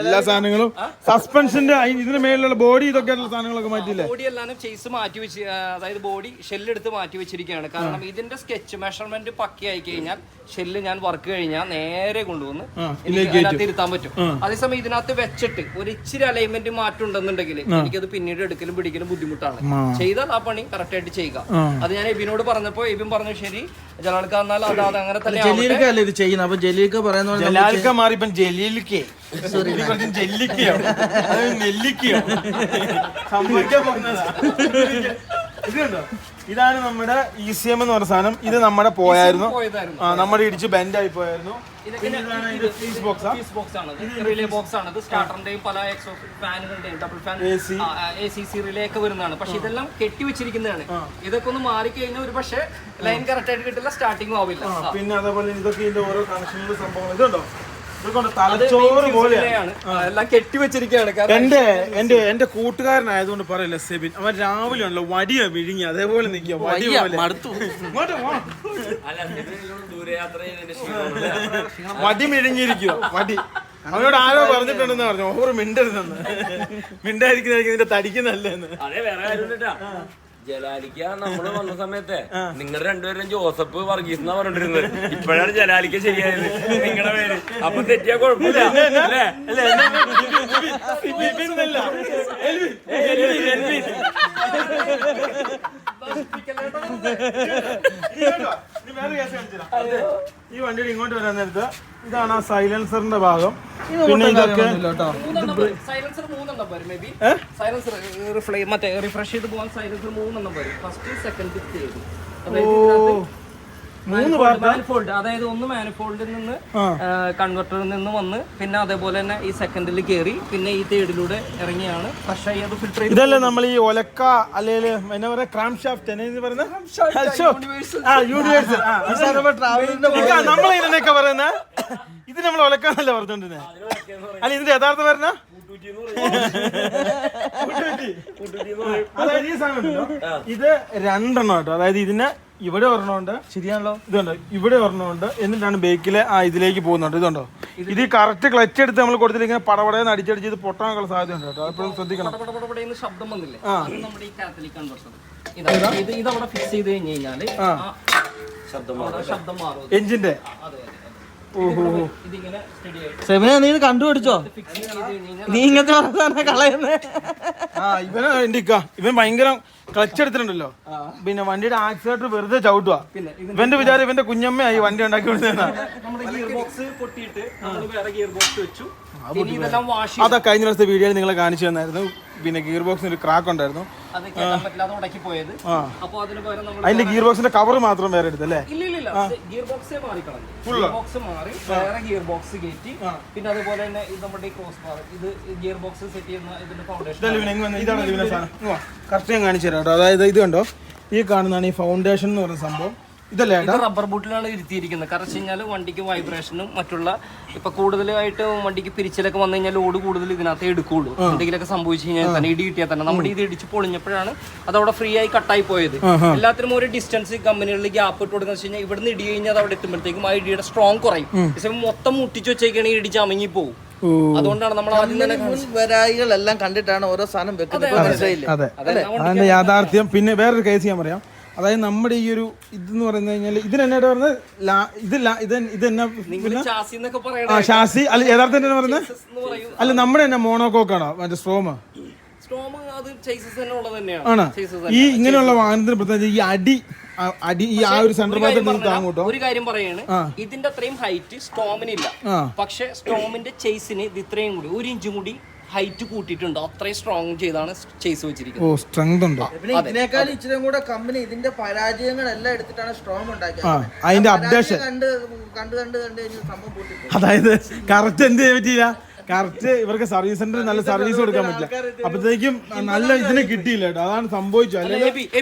എല്ലാ സാധനങ്ങളും സസ്പെൻഷന്റെ ഇതിന് മേലുള്ള ബോഡി ഇതൊക്കെ സാധനങ്ങളൊക്കെ മാറ്റിയില്ലേ. ബോഡി എല്ലാം ചെയ്സ് മാറ്റി വെച്ച്, അതായത് ബോഡി ഷെല്ലെടുത്ത് മാറ്റി വെച്ചിരിക്കുകയാണ്. കാരണം ഇതിന്റെ സ്കെച്ച് മെഷർമെന്റ് പക്കയായി കഴിഞ്ഞാൽ ഷെല്ല് ഞാൻ വർക്ക് കഴിഞ്ഞാൽ നേരെ കൊണ്ടുവന്ന് ഇതിനകത്ത് ഇരുത്താൻ പറ്റും. അതേസമയം ഇതിനകത്ത് വെച്ചിട്ട് ഒരു ഇച്ചിരി അലൈൻമെന്റ് മാറ്റം ഉണ്ടെന്നുണ്ടെങ്കിൽ എനിക്കത് പിന്നീട് എടുക്കലും പിടിക്കലും ബുദ്ധിമുട്ടാണ്. ചെയ്താൽ ആ പണി കറക്റ്റ് ആയിട്ട് ചെയ്യുക. അത് ഞാൻ എബിനോട് പറഞ്ഞപ്പോ എബിൻ പറഞ്ഞു ശരി ജലാൽക്ക എന്നാൽ അത് അങ്ങനെ തന്നെ ഇത് ചെയ്യുന്നത്. അപ്പൊ ജലീൽക്ക പറയുന്ന ജലാൽക്ക മാറി ഇപ്പം ജലീലിക്കേ ജെല്ലിക്കയോ നെല്ലിക്കയോ സംഭവിക്കാൻ പോകുന്നതാ. ഇത് കണ്ടോ, ഇതാണ് നമ്മുടെ ECM എന്ന് പറഞ്ഞ സാധനം. ഇത് നമ്മുടെ പോയായിരുന്നു, നമ്മുടെ ഇടിച്ച് ബെൻഡ് ആയി പോയായിരുന്നു. റിലേ ബോക്സ് ആണ്. സ്റ്റാർട്ടറിന്റെയും പല ഫാനുകളുടെയും ഡബിൾ ഫാൻ ACC റിലേ ഒക്കെ വരുന്നതാണ്. പക്ഷെ ഇതെല്ലാം കെട്ടിവെച്ചിരിക്കുന്നതാണ്. ഇതൊക്കെ ഒന്ന് മാറിക്കഴിഞ്ഞാൽ ഒരു പക്ഷേ ലൈൻ കറക്റ്റ് ആയിട്ട് കിട്ടില്ല, സ്റ്റാർട്ടിങ് ആവില്ല. പിന്നെ അതേപോലെ ഇതൊക്കെ ഇതിന്റെ ഓരോ കണക്ഷനുകളും സംഭവങ്ങൾ ഇതുണ്ടോ, തലച്ചോറ് പോലെയാണ് എല്ലാം കെട്ടിവെച്ചിരിക്കുകയാണ്. എന്റെ കൂട്ടുകാരനായതുകൊണ്ട് പറയില്ല സെബിൻ, അവൻ രാവിലെ ഉണ്ടല്ലോ വടിയ വിഴുങ്ങി അതേപോലെ നിൽക്കുക, വടി പോലെ വടി മിഴിഞ്ഞിരിക്കുക. വടി അവനോട് ആരോ പറഞ്ഞിട്ടുണ്ടെന്ന് പറഞ്ഞു ഓവർ മിണ്ടരുതെന്ന്. മിണ്ടായിരിക്കുന്നതായിരിക്കും ഇതിന്റെ തടിക്കുന്നല്ലേന്ന്. ജലാലിക്ക നമ്മള് വന്ന സമയത്തെ നിങ്ങളുടെ രണ്ടുപേരും ജോസഫ് വർഗീസ് എന്നാ പറഞ്ഞിരുന്നത്. ഇപ്പോഴാണ് ജലാലിക്ക ശരിയായത് നിങ്ങളുടെ പേര്. അപ്പൊ തെറ്റിയാ കുഴപ്പമില്ല അല്ലേ? ഈ വണ്ടിയുടെ ഇങ്ങോട്ട് വരാൻ നേരത്ത് ഇതാണ് ആ സൈലൻസറിന്റെ ഭാഗം. പിന്നെ ഇതൊക്കെ സൈലൻസർ 3 എണ്ണം വരും. മേ ബി സൈലൻസർ മറ്റേ റിഫ്രഷ് ചെയ്ത് പോകാൻ സൈലൻസർ 3 എണ്ണം വരും. First second third. മാനിഫോൾഡ്, അതായത് ഒന്ന് മാനിഫോൾഡിൽ നിന്ന് കൺവെർട്ടറിൽ നിന്ന് വന്ന് പിന്നെ അതേപോലെ തന്നെ ഈ സെക്കൻഡിൽ കയറി പിന്നെ ഈ തേർഡിലൂടെ ഇറങ്ങിയാണ് ഫ്രഷ് ആയി അത് ഫിൽട്ടർ ചെയ്ത്. ഇതല്ലേ നമ്മൾ ഈ ഒലക്ക അല്ലെങ്കിൽ എന്നാ പറയാ ക്രാം ഷാഫ്റ്റ് നമ്മൾ ഇതിനൊക്കെ പറയുന്ന ഇത് നമ്മൾ ഒലക്കാന്നല്ലേ പറഞ്ഞോണ്ടിരുന്നേ. അല്ല ഇതിന്റെ യഥാർത്ഥ പറഞ്ഞ അതായത് ഈ സാധനം ഉണ്ടല്ലോ, ഇത് രണ്ടെണ്ണം കേട്ടോ. അതായത് ഇതിന് ഇവിടെ ഒരെണ്ണമുണ്ട്, ശരിയാണല്ലോ, ഇതുണ്ട് ഇവിടെ ഒരെണ്ണമുണ്ട്. എന്നിട്ടാണ് ബേക്കിലെ ഇതിലേക്ക് പോകുന്നുണ്ട്. ഇതുണ്ടോ, ഇത് കറക്റ്റ് ക്ലച്ച് എടുത്ത് നമ്മൾ കൊടുത്തിട്ട് ഇങ്ങനെ പടപടയെന്ന് അടിച്ചടിച്ച് ഇത് പൊട്ടാനുള്ള സാധ്യത ഉണ്ട് കേട്ടോ. അപ്പോഴും ശ്രദ്ധിക്കണം. ശബ്ദം വന്നില്ലേ, നമ്മുടെ ഈ കാത്തലിക് കൺവെർട്ടർ ഇതവിടെ ഫിക്സ് ചെയ്ത് കഴിഞ്ഞ് കഴിഞ്ഞാല് ശബ്ദം മാറും എഞ്ചിന്റെ. സെമിന നീ കണ്ടുപിടിച്ചോ, നീ ഇങ്ങനത്തെ കളയുന്നേ. ഇവൻ ഭയങ്കര ക്ലച്ച് എടുത്തിട്ടുണ്ടല്ലോ. പിന്നെ വണ്ടിയുടെ ആക്സിലേറ്റർ വെറുതെ ചവിട്ടുക. ഇവന്റെ വിചാരം ഇവന്റെ കുഞ്ഞമ്മയായി വണ്ടി ഉണ്ടാക്കി കൊടുത്തതാണ്. അതാ കഴിഞ്ഞ ദിവസത്തെ വീഡിയോയിൽ നിങ്ങളെ കാണിച്ചു തന്നായിരുന്നു. പിന്നെ ഗിയർ ബോക്സിന് ഒരു ക്രാക്ക് ഉണ്ടായിരുന്നു. അതിന്റെ ഗിയർ ബോക്സിന്റെ കവർ മാത്രം വേറെ എടുത്തല്ലേ? പിന്നെ അതുപോലെ തന്നെ നമ്മുടെ ക്രോസ് ബാർ, ഇത് ഗിയർ ബോക്സ് സെറ്റ് ചെയ്യുന്ന ഇതിന്റെ ഫൗണ്ടേഷൻ. കറക്റ്റ് ഞാൻ കാണിച്ചു തരാം കേട്ടോ. അതായത് ഇത് കണ്ടോ, ഈ കാണുന്നതാണ് ഈ ഫൗണ്ടേഷൻ എന്ന് പറയുന്ന സംഭവം. ഇതല്ലേ ഇത് റബ്ബർ ബൂട്ടിലാണ് ഇരുത്തിയിരിക്കുന്നത്. കാരണം വെച്ച് കഴിഞ്ഞാൽ വണ്ടിക്ക് വൈബ്രേഷനും മറ്റുള്ള ഇപ്പൊ കൂടുതലായിട്ട് വണ്ടിക്ക് പിരിച്ചിലൊക്കെ വന്നു കഴിഞ്ഞാൽ ലോഡ് കൂടുതൽ ഇതിനകത്ത് എടുക്കുള്ളൂ. എന്തെങ്കിലുമൊക്കെ സംഭവിച്ചു കഴിഞ്ഞാൽ തന്നെ ഇടി കിട്ടിയാൽ തന്നെ നമ്മുടെ ഇത് ഇടിച്ച് പൊളിഞ്ഞപ്പോഴാണ് അതവിടെ ഫ്രീ ആയി കട്ടായി പോയത്. എല്ലാത്തിനും ഒരു ഡിസ്റ്റൻസ് കമ്പനികളിൽ ഗ്യാപ്പ് ഇട്ട് കൊടുക്കുന്ന വെച്ച് കഴിഞ്ഞാൽ ഇവിടുന്ന് ഇടി കഴിഞ്ഞാൽ അത് അവിടെ എത്തുമ്പോഴത്തേക്കും ആ ഇടിയുടെ സ്ട്രോങ് കുറയും. മൊത്തം മുട്ടിച്ച് വെച്ചേക്കാണെങ്കിൽ ഇടിച്ച് അമങ്ങി പോകും. അതുകൊണ്ടാണ് നമ്മൾ ആദ്യം തന്നെ വരായികളെല്ലാം കണ്ടിട്ടാണ് ഓരോ സാധനം വെക്കുന്നത്. അതെ അതിന്റെ യാഥാർത്ഥ്യം. പിന്നെ വേറൊരു കേസ് ഞാൻ പറയാം. അതായത് നമ്മുടെ ഈ ഒരു ഇതെന്ന് പറഞ്ഞു കഴിഞ്ഞാൽ ഇതിനെന്നായിട്ട് പറഞ്ഞത് ഷാസി അല്ല യഥാർത്ഥം തന്നെ പറയുന്നത് അല്ല നമ്മുടെ തന്നെ മോണോകോക്കാണോ മറ്റേ സ്ട്രോമ ആണ് ഈ ഇങ്ങനെയുള്ള വാഹനത്തിന് പ്രത്യേകിച്ച് ഈ അടി ഈ ആ ഒരു സെന്റർ ഭാഗത്ത് താങ്ങോട്ടോ. ഒരു കാര്യം പറയാണ്, ഇതിന്റെ അത്രയും ഹൈറ്റ് സ്റ്റോമിനില്ല. പക്ഷെ സ്റ്റോമിന്റെ ചേസിന് ഇത് ഇത്രയും കൂടി 1 ഇഞ്ചും കൂടി ഹൈറ്റ് കൂട്ടിയിട്ടുണ്ട്. അത്രയും സ്ട്രോങ് ചെയ്താണ് ചേസ് വെച്ചിരിക്കുന്നത്. ഓ സ്ട്രെങ്ത് ഉണ്ട്. പിന്നെ ഇതിനേക്കാൾ ഇച്ചിരി കൂടെ കമ്പനി ഇതിന്റെ പരാജയങ്ങളെല്ലാം എടുത്തിട്ടാണ് സ്ട്രോങ് ഉണ്ടാക്കിയത്. അതിന്റെ അപ്ഡേഷൻ കണ്ട് സംഭവം പൊട്ടി. അതായത് കറക്റ്റ് എന്ത് ചെയ്യാൻ പറ്റിയില്ല. കറക്റ്റ് ഇവർക്ക് സർവീസ് സെന്റർ നല്ല സർവീസ് കൊടുക്കാൻ പറ്റില്ല. അപ്പഴത്തേക്കും നല്ല ഇതിന് കിട്ടിയില്ല കേട്ടോ. അതാണ് സംഭവിച്ചത്.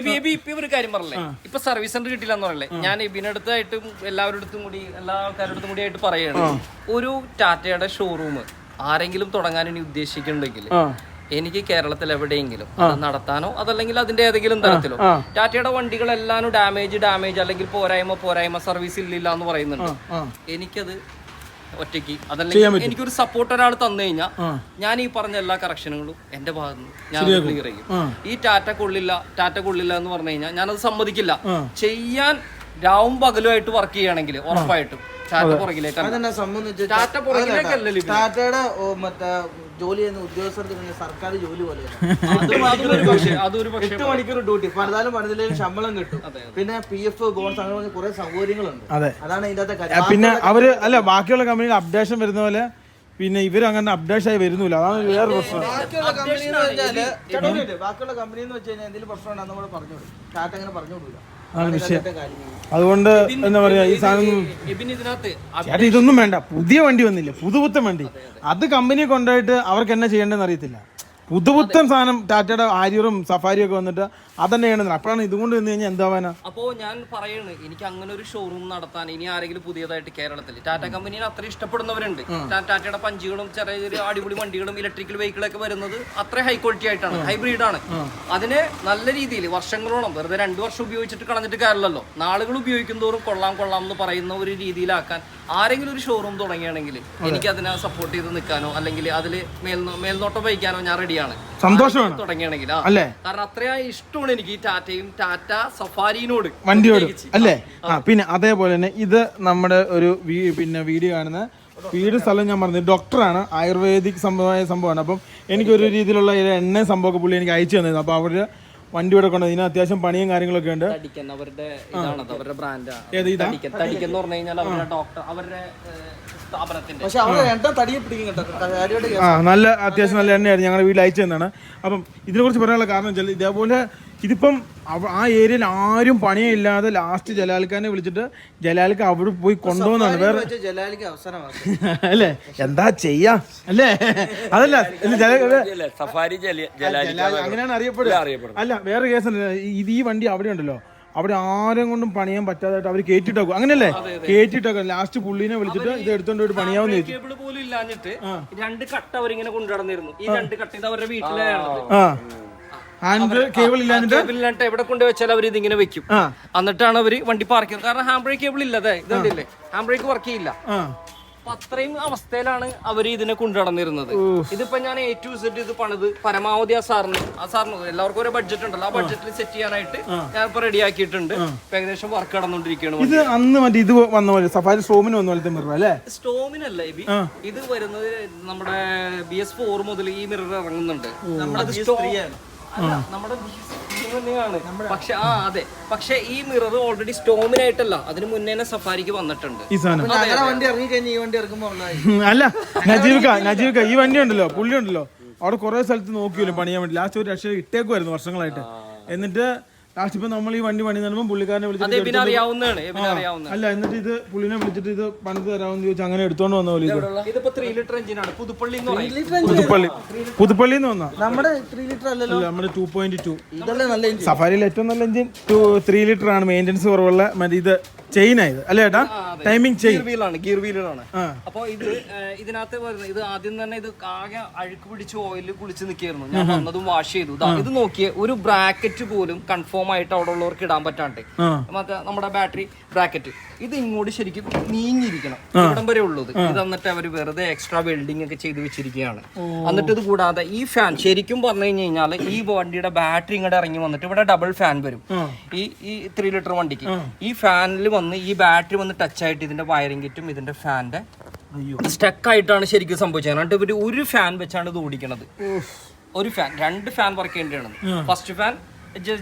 ഒരു കാര്യം പറഞ്ഞേ, ഇപ്പൊ സർവീസ് സെന്റർ കിട്ടില്ല എന്ന് പറയല്ലേ. ഞാൻ എബിനടുത്തായിട്ടും എല്ലാ ആൾക്കാരുടെ കൂടി ആയിട്ട് പറയാണ്, ഒരു ടാറ്റയുടെ ഷോറൂം ആരെങ്കിലും തുടങ്ങാൻ ഇനി ഉദ്ദേശിക്കുന്നുണ്ടെങ്കിൽ എനിക്ക് കേരളത്തിൽ എവിടെയെങ്കിലും അത് നടത്താനോ അതല്ലെങ്കിൽ അതിന്റെ ഏതെങ്കിലും തരത്തിലോ ടാറ്റയുടെ വണ്ടികളെല്ലാം ഡാമേജ് അല്ലെങ്കിൽ പോരായ്മ സർവീസ് ഇല്ല എന്ന് പറയുന്നുണ്ട്. എനിക്കത് ഒറ്റയ്ക്ക് അതല്ലെങ്കിൽ എനിക്കൊരു സപ്പോർട്ട് ഒരാൾ തന്നു കഴിഞ്ഞാൽ ഞാൻ ഈ പറഞ്ഞ എല്ലാ കറക്ഷനുകളും എന്റെ ഭാഗത്ത് നിന്ന് ഞാൻ ക്ലിയർ ചെയ്യും. ഈ ടാറ്റ കൊള്ളില്ല എന്ന് പറഞ്ഞു കഴിഞ്ഞാൽ ഞാനത് സമ്മതിക്കില്ല. ചെയ്യാൻ രാവും പകലുമായിട്ട് വർക്ക് ചെയ്യുകയാണെങ്കിൽ ഉറപ്പായിട്ടും ടാറ്റയുടെ മറ്റേ ജോലി ചെയ്യുന്ന ഉദ്യോഗസ്ഥർക്ക് സർക്കാർ ജോലി പോലെയാണ്. 8 മണിക്കൂർ ഡ്യൂട്ടി, പണിതില്ലെങ്കിൽ ശമ്പളം കിട്ടും. പിന്നെ PF ബോണസ് അങ്ങനെ കുറെ സൗകര്യങ്ങളുണ്ട്. അതാണ് ഇതിന്റെ കാര്യം. പിന്നെ അവര് അല്ല ബാക്കിയുള്ള കമ്പനിയിൽ അപ്ഡേഷൻ വരുന്ന പോലെ പിന്നെ ഇവര് അങ്ങനെ അപ്ഡേഷൻ ആയി വരുന്നില്ല. അതാണ് വേറെ പ്രശ്നം. ബാക്കിയുള്ള കമ്പനി എന്ന് വെച്ച് കഴിഞ്ഞാൽ എന്തെങ്കിലും പ്രശ്നം ഉണ്ടെന്ന് നമ്മൾ പറഞ്ഞു കൊടുക്കും. ടാറ്റ അങ്ങനെ പറഞ്ഞു കൊടുക്കില്ല. അതുകൊണ്ട് എന്താ പറയാ ഈ സാധനം ചേട്ടാ ഇതൊന്നും വേണ്ട. പുതിയ വണ്ടി വന്നില്ല, പുതുപുത്തൻ വണ്ടി. അത് കമ്പനി കൊണ്ടുപോയിട്ട് അവർക്ക് എന്നാ ചെയ്യേണ്ടതെന്ന് അറിയത്തില്ല. പുതുപുത്തൻ സാധനം ടാറ്റയുടെ ആര്യറും സഫാരിയും ഒക്കെ വന്നിട്ട് അതന്നെ ചെയ്യണമെന്ന്. അപ്പോഴാണ് ഇതുകൊണ്ട് വന്നു കഴിഞ്ഞാൽ എന്താവാനാ. അപ്പോ ഞാൻ പറയുന്നത്, എനിക്ക് അങ്ങനെ ഒരു ഷോറൂം നടത്താൻ ഇനി ആരെങ്കിലും പുതിയതായിട്ട് കേരളത്തിൽ ടാറ്റ കമ്പനിയെ അത്ര ഇഷ്ടപ്പെടുന്നവരുണ്ട്. ടാറ്റയുടെ പഞ്ചുകളും ചെറിയ അടിപൊളി വണ്ടികളും ഇലക്ട്രിക്കൽ വെഹിക്കിളൊക്കെ വരുന്നത് അത്ര ഹൈ ക്വാളിറ്റി ആയിട്ടാണ്, ഹൈബ്രിഡാണ്. അതിനെ നല്ല രീതിയിൽ വർഷങ്ങളോളം വെറുതെ 2 വർഷം ഉപയോഗിച്ചിട്ട് കളഞ്ഞിട്ട് കാര്യമല്ലോ. നാളുകൾ ഉപയോഗിക്കും തോറും കൊള്ളാം എന്ന് പറയുന്ന ഒരു രീതിയിലാക്കാൻ ആരെങ്കിലും ഒരു ഷോറൂം തുടങ്ങുകയാണെങ്കിൽ എനിക്ക് അതിനെ സപ്പോർട്ട് ചെയ്ത് നിൽക്കാനോ അല്ലെങ്കിൽ അതിൽ മേൽനോട്ടം വഹിക്കാനോ ഞാൻ റെഡിയാണ്. സന്തോഷമാണ് തുടങ്ങുകയാണെങ്കിൽ അല്ലേ. കാരണം അത്രയും ഇഷ്ടമാണ് എനിക്ക് ഈ ടാറ്റ സഫാരിനോട് വണ്ടിയോട് അല്ലേ. പിന്നെ അതേപോലെ തന്നെ ഇത് നമ്മുടെ ഒരു പിന്നെ വീഡിയോ കാണുന്ന വീട് സ്ഥലം ഞാൻ പറഞ്ഞത് ഡോക്ടറാണ്, ആയുർവേദിക് സംഭവമാണ്. അപ്പം എനിക്കൊരു രീതിയിലുള്ള എണ്ണ സംഭവമൊക്കെ പുള്ളി എനിക്ക് അയച്ചു തന്നിരുന്നു. അപ്പോൾ അവര് വണ്ടി ഇവിടെ കൊണ്ട് ഇതിന് അത്യാവശ്യം പണിയും കാര്യങ്ങളൊക്കെ ഉണ്ട്. അവരുടെ ബ്രാൻഡ് നല്ല അത്യാവശ്യം നല്ല എണ്ണയായിരുന്നു. ഞങ്ങളുടെ വീട്ടിൽ അയച്ചു തന്നാണ്. അപ്പം ഇതിനെക്കുറിച്ച് പറയാനുള്ള കാരണം വെച്ചാൽ ഇതേപോലെ ഇതിപ്പം ആ ഏരിയയിൽ ആരും പണിയില്ലാതെ ലാസ്റ്റ് ജലാൽക്കാനെ വിളിച്ചിട്ട് ജലാൽക്ക് അവിടെ പോയി കൊണ്ടുപോകുന്നതാണ്. വേറെ അല്ലേ എന്താ ചെയ്യാ അല്ലേ. അതല്ല അങ്ങനെയാണ് അറിയപ്പെടുക. അല്ല വേറെ കേസുണ്ട്. ഈ വണ്ടി അവിടെ ഉണ്ടല്ലോ, അവിടെ ആരും കൊണ്ടും പണിയാൻ പറ്റാതായിട്ട് അവർ കേറ്റിട്ടേക്കും. അങ്ങനെയല്ലേ, കേറ്റിട്ടേക്കും. ലാസ്റ്റ് പുള്ളിനെ വിളിച്ചിട്ട് ഇത് എടുത്തോണ്ട് പോയിട്ട് പണിയാവുന്ന കേബിള് പോലും ഇല്ലാഞ്ഞിട്ട് 2 കട്ട അവരിങ്ങനെ കൊണ്ടുനടന്നിരുന്നു. ഈ 2 കട്ട ഇത് അവരുടെ വീട്ടിലെ കേബിൾ ഇല്ലാഞ്ഞിട്ട് എവിടെ കൊണ്ടുവച്ചാൽ അവർ ഇതിങ്ങനെ വെക്കും. എന്നിട്ടാണ് അവര് വണ്ടി പാർക്ക് ചെയ്യുന്നത്. കാരണം ഹാൻഡ് ബ്രേക്ക് കേബിൾ ഇല്ലതെ ഇതുണ്ടല്ലേ, ഹാൻഡ് ബ്രേക്ക് വർക്ക് ചെയ്യില്ല. അത്രയും അവസ്ഥയിലാണ് അവർ ഇതിനെ കൊണ്ടുനടന്നിരുന്നത്. ഇതിപ്പോ ഞാൻ A to Z ഇത് പണിത് പരമാവധി ആ സാറിന് എല്ലാവർക്കും ഓരോ ബഡ്ജറ്റ് ഉണ്ടല്ലോ, ആ ബഡ്ജറ്റിൽ സെറ്റ് ചെയ്യാനായിട്ട് ഞാൻ ഇപ്പൊ റെഡി ആക്കിയിട്ടുണ്ട്. ഏകദേശം വർക്ക് നടന്നുകൊണ്ടിരിക്കുകയാണ്. ഇത് അന്ന് മറ്റേ ഇത് വന്ന പോലെ സഫാരി സ്റ്റോമിന് വന്ന പോലത്തെ മിറർ അല്ലേ. സ്റ്റോമിനല്ല ഇത് വരുന്നത് നമ്മുടെ BS4 മുതൽ ഈ മിറർ ഇറങ്ങുന്നുണ്ട്. നമ്മുടെ തന്നെയാണ്. പക്ഷെ ഈ മിറർ ഓൾറെഡി സ്റ്റോമിനായിട്ടല്ല, അതിന് മുന്നേ സഫാരിക്ക് വന്നിട്ടുണ്ട്. അല്ല നജീവിക്ക ഈ വണ്ടി ഉണ്ടല്ലോ, പുള്ളി ഉണ്ടല്ലോ അവിടെ കുറെ സ്ഥലത്ത് നോക്കിയല്ലോ പണിയാൻ വേണ്ടി. ലാസ്റ്റ് ഒരു രക്ഷ ഇട്ടേക്കുമായിരുന്നു വർഷങ്ങളായിട്ട്. എന്നിട്ട് ലാസ്റ്റ് ഇപ്പൊ നമ്മൾ ഈ വണ്ടി പണി നൽകുമ്പോൾ പുള്ളിക്കാരനെ അത് വിളിച്ചിട്ട് എബിന് അറിയാവുന്നതാണ്, എബിന് അറിയാവുന്നതാണ്. അല്ല എന്നിട്ട് ഇത് പുള്ളിനെ വിളിച്ചിട്ട് ഇത് പണിത് തരാമെന്ന് ചോദിച്ചാൽ അങ്ങനെ എടുത്തോണ്ട് വന്ന പോലെ ഇതിപ്പോ 3 ലിറ്റർ എഞ്ചിനാണ്, പുതുപ്പള്ളി എന്ന് പറയും. പുതുപ്പള്ളിന്ന് വന്നാ നമ്മുടെ 3 ലിറ്റർ അല്ലല്ലോ, നമ്മുടെ 2.2 ഇതല്ലേ നല്ല എഞ്ചിൻ. സഫാരിയിൽ ഏറ്റവും നല്ല എഞ്ചിൻ 3 ലിറ്റർ ആണ്. മെയിൻ്റെനൻസ് കുറവുള്ള മറ്റേ ഇത് ചെയിൻ ആയത് അല്ലേ ഏട്ടാ? ടൈമിംഗ് ചെയിൻ ഗിയർ വീലാണ്. അപ്പൊ ഇത് ഇതിനകത്ത് വരുന്നത്, ഇത് ആദ്യം തന്നെ ഇത് ആകെ അഴുക്ക് പിടിച്ച് ഓയിലിൽ കുളിച്ച് നിൽക്കായിരുന്നു. ഞാൻ വന്നതും വാഷ് ചെയ്തു. ഇത് നോക്കിയേ, ഒരു ബ്രാക്കറ്റ് പോലും കൺഫേം ആയിട്ട് അവിടെ ഉള്ളവർക്ക് ഇടാൻ പറ്റാണ്ട്. മറ്റേ നമ്മുടെ ബാറ്ററി ബ്രാക്കറ്റ് ഇത് ഇങ്ങോട്ട് ശരിക്കും നീങ്ങിയിരിക്കണം, ഇവിടം വരെ ഉള്ളത്. ഇത് എന്നിട്ട് അവർ വെറുതെ എക്സ്ട്രാ വെൽഡിംഗ് ഒക്കെ ചെയ്ത് വെച്ചിരിക്കുകയാണ്. എന്നിട്ട് ഇത് കൂടാതെ ഈ ഫാൻ ശരിക്കും പറഞ്ഞു കഴിഞ്ഞാൽ ഈ വണ്ടിയുടെ ബാറ്ററി ഇങ്ങോട്ട് ഇറങ്ങി വന്നിട്ട് ഇവിടെ ഡബിൾ ഫാൻ വരും. ഈ 3 ലിറ്റർ വണ്ടിക്ക് ഈ ഫാനിൽ വന്ന് ഈ ബാറ്ററി വന്ന് ടച്ച് ആയിട്ട് ഇതിന്റെ വയറിംഗ് കിറ്റും ഇതിന്റെ ഫാനിന്റെ സ്റ്റക്ക് ആയിട്ടാണ് ശരിക്കും സംഭവിച്ചത്. എന്നിട്ട് ഇവര് ഒരു ഫാൻ വെച്ചാണ് ഇത് ഓടിക്കണത്. ഒരു ഫാൻ, 2 ഫാൻ വർക്ക് ചെയ്യേണ്ടതാണ്. ഫസ്റ്റ് ഫാൻ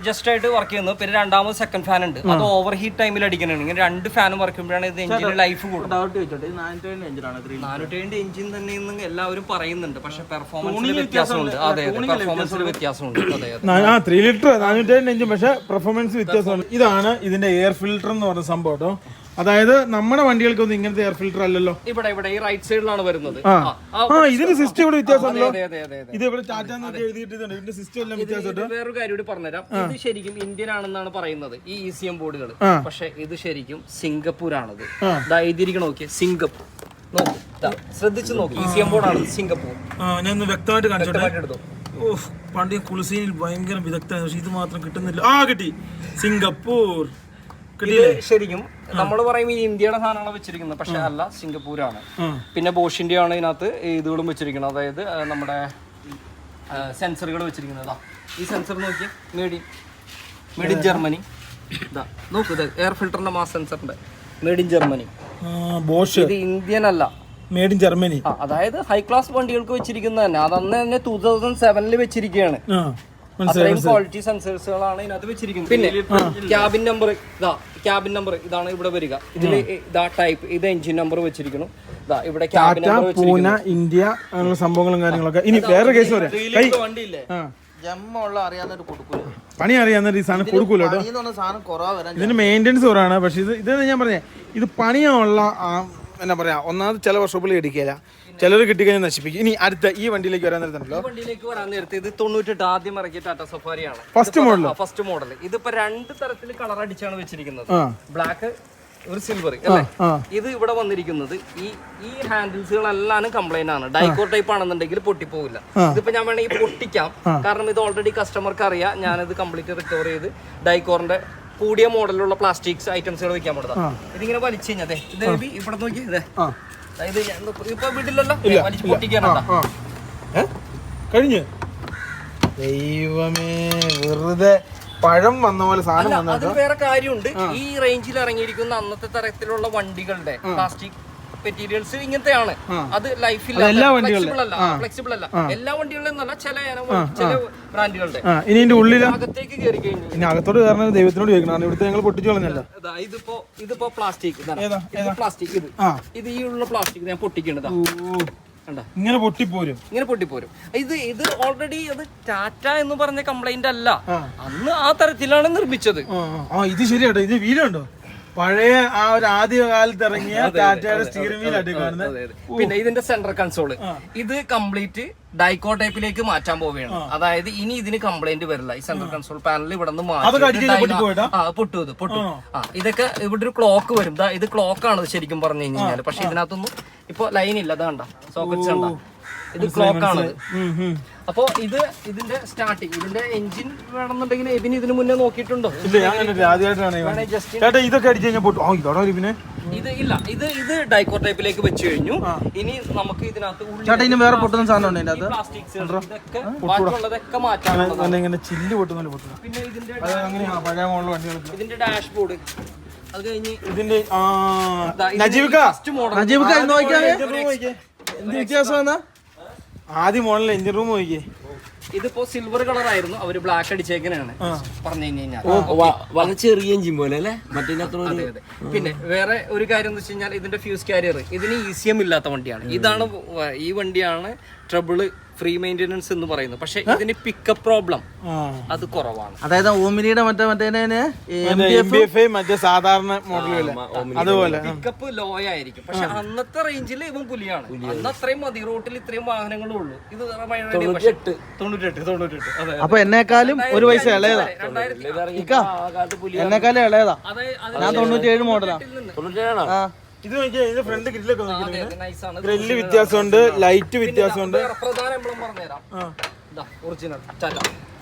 ജസ്റ്റ് ആയിട്ട് വർക്ക് ചെയ്യുന്നത്, പിന്നെ രണ്ടാമത് സെക്കൻഡ് ഫാൻ ഉണ്ട്, അത് ഓവർ ഹീറ്റ് ടൈമിൽ അടിക്കണം. ഇങ്ങനെ 2 ഫാനും വർക്ക് ചെയ്യുമ്പോഴാണ് ഇത് എഞ്ചിന് ലൈഫ് കൂടും. 407 എഞ്ചിൻ തന്നെ എല്ലാവരും പറയുന്നുണ്ട്, പക്ഷെ പെർഫോമൻസിൽ വ്യത്യാസമുണ്ട്. അതെ അതെ, പെർഫോമൻസിൽ വ്യത്യാസമുണ്ട്. അതെ അതെ, 3 ലിറ്റർ 407 എഞ്ചിൻ, പക്ഷെ പെർഫോമൻസ് വ്യത്യാസമുണ്ട്. ഇതാണ് ഇതിന്റെ എയർ ഫിൽട്ടർ എന്ന് പറഞ്ഞ സംഭവം കേട്ടോ. അതായത് നമ്മുടെ വണ്ടികൾക്കൊന്നും ഇങ്ങനത്തെ എയർ ഫിൽട്ടർ അല്ലല്ലോ. ഇവിടെ ഈ റൈറ്റ് സൈഡിലാണ് വരുന്നത്. ഇതിന്റെ സിസ്റ്റം ഇവിടെ വ്യത്യാസമുണ്ടല്ലോ. അതെ അതെ അതെ. ഇത് ഇവിടെ ടാറ്റ എഴുതിയിട്ടുണ്ട്, ഇതിന്റെ സിസ്റ്റം എല്ലാം വ്യത്യാസമുണ്ട്. വേറൊരു കാര്യം കൂടി പറഞ്ഞുതരാം. ഇത് ശരിക്കും ഇന്ത്യൻ ആണെന്നാണ് പറയുന്നത് ഈ ECM ബോർഡുകൾ, പക്ഷെ ഇത് ശരിക്കും സിംഗപ്പൂർ ആണത്. എഴുതിയിരിക്കണം, നോക്കിയേ, സിംഗപ്പൂർ. നോക്കൂ, ശ്രദ്ധിച്ചു നോക്കി, ECM ബോർഡാണ് സിംഗപ്പൂർ. ഞാൻ വ്യക്തമായിട്ട് കാണിച്ചോട്ടെ. ഓഹ്, പണ്ട് കുളിസീനിൽ ഭയങ്കര വിദഗ്ധമാണ്, പക്ഷെ ഇത് മാത്രം കിട്ടുന്നില്ല. കിട്ടി, സിംഗപ്പൂർ. ഇത് ശരിക്കും നമ്മൾ പറയും ഈ ഇന്ത്യയുടെ സാധനങ്ങളാണ് വെച്ചിരിക്കുന്നത്, പക്ഷെ അല്ല, സിംഗപ്പൂരാണ്. പിന്നെ ബോഷിന്റെ ആണ് ഇതിനകത്ത് ഇതുകളും വെച്ചിരിക്കുന്നത്, അതായത് നമ്മുടെ സെൻസറുകൾ വെച്ചിരിക്കുന്നത്. ഈ സെൻസർ നോക്കി, മേഡ് ഇൻ ജർമ്മനി. നോക്കൂ, ഇത് എയർ ഫിൽറ്ററിന്റെ മാസ് സെൻസറിന്റെ മേഡ് ഇൻ ജർമ്മനി. ബോഷ്, ഇത് ഇന്ത്യൻ അല്ല, മേഡ് ഇൻ ജർമ്മനി. അതായത് ഹൈ ക്ലാസ് വണ്ടികൾക്ക് വെച്ചിരിക്കുന്നത് തന്നെ. അതന്ന് തന്നെ 2007 വെച്ചിരിക്കുകയാണ്. അത്രയും ക്വാളിറ്റി സെൻസേഴ്സുകളാണ് ഇതിനകത്ത് വെച്ചിരിക്കുന്നത്. പിന്നെ ക്യാബിൻ നമ്പർ, ക്യാബിൻ നമ്പർ ഇതാണ് ഇവിടെ വരിക. ഇതിൽ ടൈപ്പ്, ഇത് എഞ്ചിൻ നമ്പർ വെച്ചിരിക്കുന്നു. ഇവിടെ ക്യാബിൻ നമ്പർ വെച്ചിരിക്കുന്നു. ഇന്ത്യ അങ്ങനെയുള്ള സംഭവങ്ങളും കാര്യങ്ങളൊക്കെ. ഇനി വേറെ കേസ് പറയാം, വണ്ടിയില്ലേ ജമ്മുള്ള അറിയാവുന്നൊരു കൊടുക്കൂല, പണി അറിയാവുന്ന ഈ സാധനം കൊടുക്കൂല കേട്ടോ. സാധനം കുറവാ വരാൻ, ഇതിന് മെയിൻ്റെനൻസ് കുറവാണ്. പക്ഷെ ഇത് ഞാൻ പറഞ്ഞേ, ഇത് പണിയുള്ള എന്നാ പറയാ, ഒന്നാമത് ചില വർഷോപ്പിൽ ഇടിക്കില്ല, ചിലർ കിട്ടിക്കഴിഞ്ഞാൽ നശിപ്പിക്കും. ഇനി അടുത്ത ഈ വണ്ടിയിലേക്ക് വരാൻ നേരത്തുണ്ടല്ലോ, വണ്ടിയിലേക്ക് വരാൻ നേരത്തെ ഇത് 98 ആദ്യം ഇറക്കിയ ടാറ്റ സഫാരിയാണ്, ഫസ്റ്റ് മോഡൽ. ഇതിപ്പോ 2 തരത്തിൽ കളർ അടിച്ചാണ് വെച്ചിരിക്കുന്നത്, ബ്ലാക്ക് ഒരു സിൽവർ അല്ലേ. ഇത് ഇവിടെ വന്നിരിക്കുന്നത് ഈ ഹാൻഡിൽസുകളെല്ലാം കംപ്ലൈന്റ് ആണ്. ഡൈക്കോർ ടൈപ്പ് ആണെന്നുണ്ടെങ്കിൽ പൊട്ടിപ്പോവില്ല. ഇതിപ്പോ ഞാൻ വേണമെങ്കിൽ പൊട്ടിക്കാം, കാരണം ഇത് ഓൾറെഡി കസ്റ്റമർക്ക് അറിയാം. ഞാനിത് കംപ്ലീറ്റ് റിക്കവർ ചെയ്ത് ഡൈക്കോറിന്റെ കൂടിയ മോഡലിലുള്ള പ്ലാസ്റ്റിക്സ് ഐറ്റംസുകൾ വെക്കാൻ പറ്റുക. ഇതിങ്ങനെ വലിച്ചു കഴിഞ്ഞാൽ ഇത് ഇവിടെ നോക്കി, ഇത് ഇപ്പൊ വീട്ടിലല്ലോ, വലിച്ചു പൊട്ടിക്കാനുണ്ടോ കഴിഞ്ഞ്. ദൈവമേ, വെറുതെ പഴം വന്ന പോലെ സാധനം. അത് വേറെ കാര്യമുണ്ട്. ഈ റേഞ്ചിൽ ഇറങ്ങിയിരിക്കുന്ന അന്നത്തെ തരത്തിലുള്ള വണ്ടികളുടെ പ്ലാസ്റ്റിക് മെറ്റീരിയൽസ് ഇങ്ങനത്തെയാണ്. അത് ലൈഫിൽ ഫ്ലെക്സിബിൾ അല്ല എല്ലാ വണ്ടികളിലും അല്ല, ചില ബ്രാൻഡുകളുടെ. ഇനി ഇതിന്റെ ഉള്ളിൽ അകത്തേക്ക് കയറി കഴിഞ്ഞു, ഇനി അകത്തോട് കാരണം ദൈവത്തിനോട് ചോദിക്കണം, ഇവിടുത്തെ ഞങ്ങൾ പൊട്ടിച്ചു കളഞ്ഞല്ല. ഇതിപ്പോ പ്ലാസ്റ്റിക്, പ്ലാസ്റ്റിക് ഇത് ഈ ഉള്ള പ്ലാസ്റ്റിക് ഞാൻ പൊട്ടിക്കേണ്ടതാ. ഇങ്ങനെ പൊട്ടിപ്പോരും, ഇത് ഓൾറെഡി അത് ടാറ്റ എന്ന് പറഞ്ഞ കംപ്ലൈന്റ് അല്ല, അന്ന് ആ തരത്തിലാണ് നിർമ്മിച്ചത്. ഇത് ശരിയാട്ടോ. ഇത് വീലുണ്ടോ, പഴയ ആ ഒരു ആദ്യ കാലത്ത് ഇറങ്ങിയ ടാറ്റയുടെ സ്റ്റിയറിംഗ് വീൽ ആയിട്ട് കാണുന്നത്. പിന്നെ ഇതിന്റെ സെൻട്രൽ കൺസോള് ഇത് കംപ്ലീറ്റ് ഡൈക്കോ ടൈപ്പിലേക്ക് മാറ്റാൻ പോവുകയാണ്. അതായത് ഇനി ഇതിന് കംപ്ലൈന്റ് വരില്ല. ഈ സെൻട്രൽ കൺസോൾ പാനൽ ഇവിടെ നിന്ന് പൊട്ടു. ഇതൊക്കെ ഇവിടെ ഒരു ക്ലോക്ക് വരും. ഇത് ക്ലോക്ക് ആണ് ശരിക്കും പറഞ്ഞു കഴിഞ്ഞാൽ. പക്ഷെ ഇതിനകത്തൊന്നും ഇപ്പൊ ലൈൻ ഇല്ല. അത് കണ്ട സോക്കറ്റ്സ് കണ്ട, ഇത് ക്ലോക്ക് ആണ്. അപ്പൊ ഇതിന്റെ സ്റ്റാർട്ടിങ്, ഇതിന്റെ എഞ്ചിൻ വേണമെന്നുണ്ടെങ്കിൽ എബിന് ഇതിന് മുന്നേ നോക്കിയിട്ടുണ്ടോ? ഇത് ഡൈക്കോർ ടൈപ്പിലേക്ക് വെച്ച് കഴിഞ്ഞു. ഇനി നമുക്ക് ഇതിനകത്ത് വേറെ പൊട്ടുന്ന സാധനം പ്ലാസ്റ്റിക്സ് ബാക്കിയുള്ളതൊക്കെ മാറ്റാനുള്ളതാണ്. ചില്ല് പൊട്ടുന്ന. പിന്നെ ഇതിന്റെ ഡാഷ്ബോർഡ്, അത് കഴിഞ്ഞ് ഇതിന്റെ വ്യത്യാസം ആദ്യ മോഡൽ എഞ്ചിൻ റൂം നോക്കിയേ. ഇതിപ്പോ സിൽവർ കളർ ആയിരുന്നു, അവര് ബ്ലാക്ക് അടിച്ചേക്കനാണ് പറഞ്ഞു കഴിഞ്ഞാൽ. വളരെ ചെറിയ എഞ്ചിൻ പോലെ അല്ലേ മറ്റേ. പിന്നെ വേറെ ഒരു കാര്യം എന്ന് വെച്ച് കഴിഞ്ഞാൽ ഇതിന്റെ ഫ്യൂസ് കാരിയർ ഇതിന് ECM ഇല്ലാത്ത വണ്ടിയാണ്. ഈ വണ്ടിയാണ് ട്രബിള് ഫ്രീ മെയിൻ്റെനൻസ് എന്ന് പറയുന്നത്. പക്ഷെ ഇതിന് പിക്കപ്പ് പ്രോബ്ലം അത് കുറവാണ്. അതായത് ഓമിനിയുടെ മറ്റേ മറ്റേ സാധാരണ മോഡലുകള് അതുപോലെ പിക്കപ്പ് ലോ ആയിരിക്കും. പക്ഷെ അന്നത്തെ റേഞ്ചിൽ ഇവൻ പുലിയാണ്. അന്ന് അത്രയും മതി, റോട്ടിൽ ഇത്രയും വാഹനങ്ങളും ഉള്ളൂ. ഇത് 98. അതെ. അപ്പൊ എന്നെക്കാളും ഒരു വയസ്സ് ഇളയതാ, എന്നെക്കാളും ഇളയതാ. ഞാൻ 97 മോഡലാ. ഇത് നോക്കിയാൽ ഇതിന്റെ ഫ്രണ്ട് ഗ്രില്ലൊക്കെ ഗ്രില്ല് വ്യത്യാസമുണ്ട്, ലൈറ്റ് വ്യത്യാസമുണ്ട്. പ്രധാന എംബ്ലം പറഞ്ഞുതരാം. ഒറിജിനൽ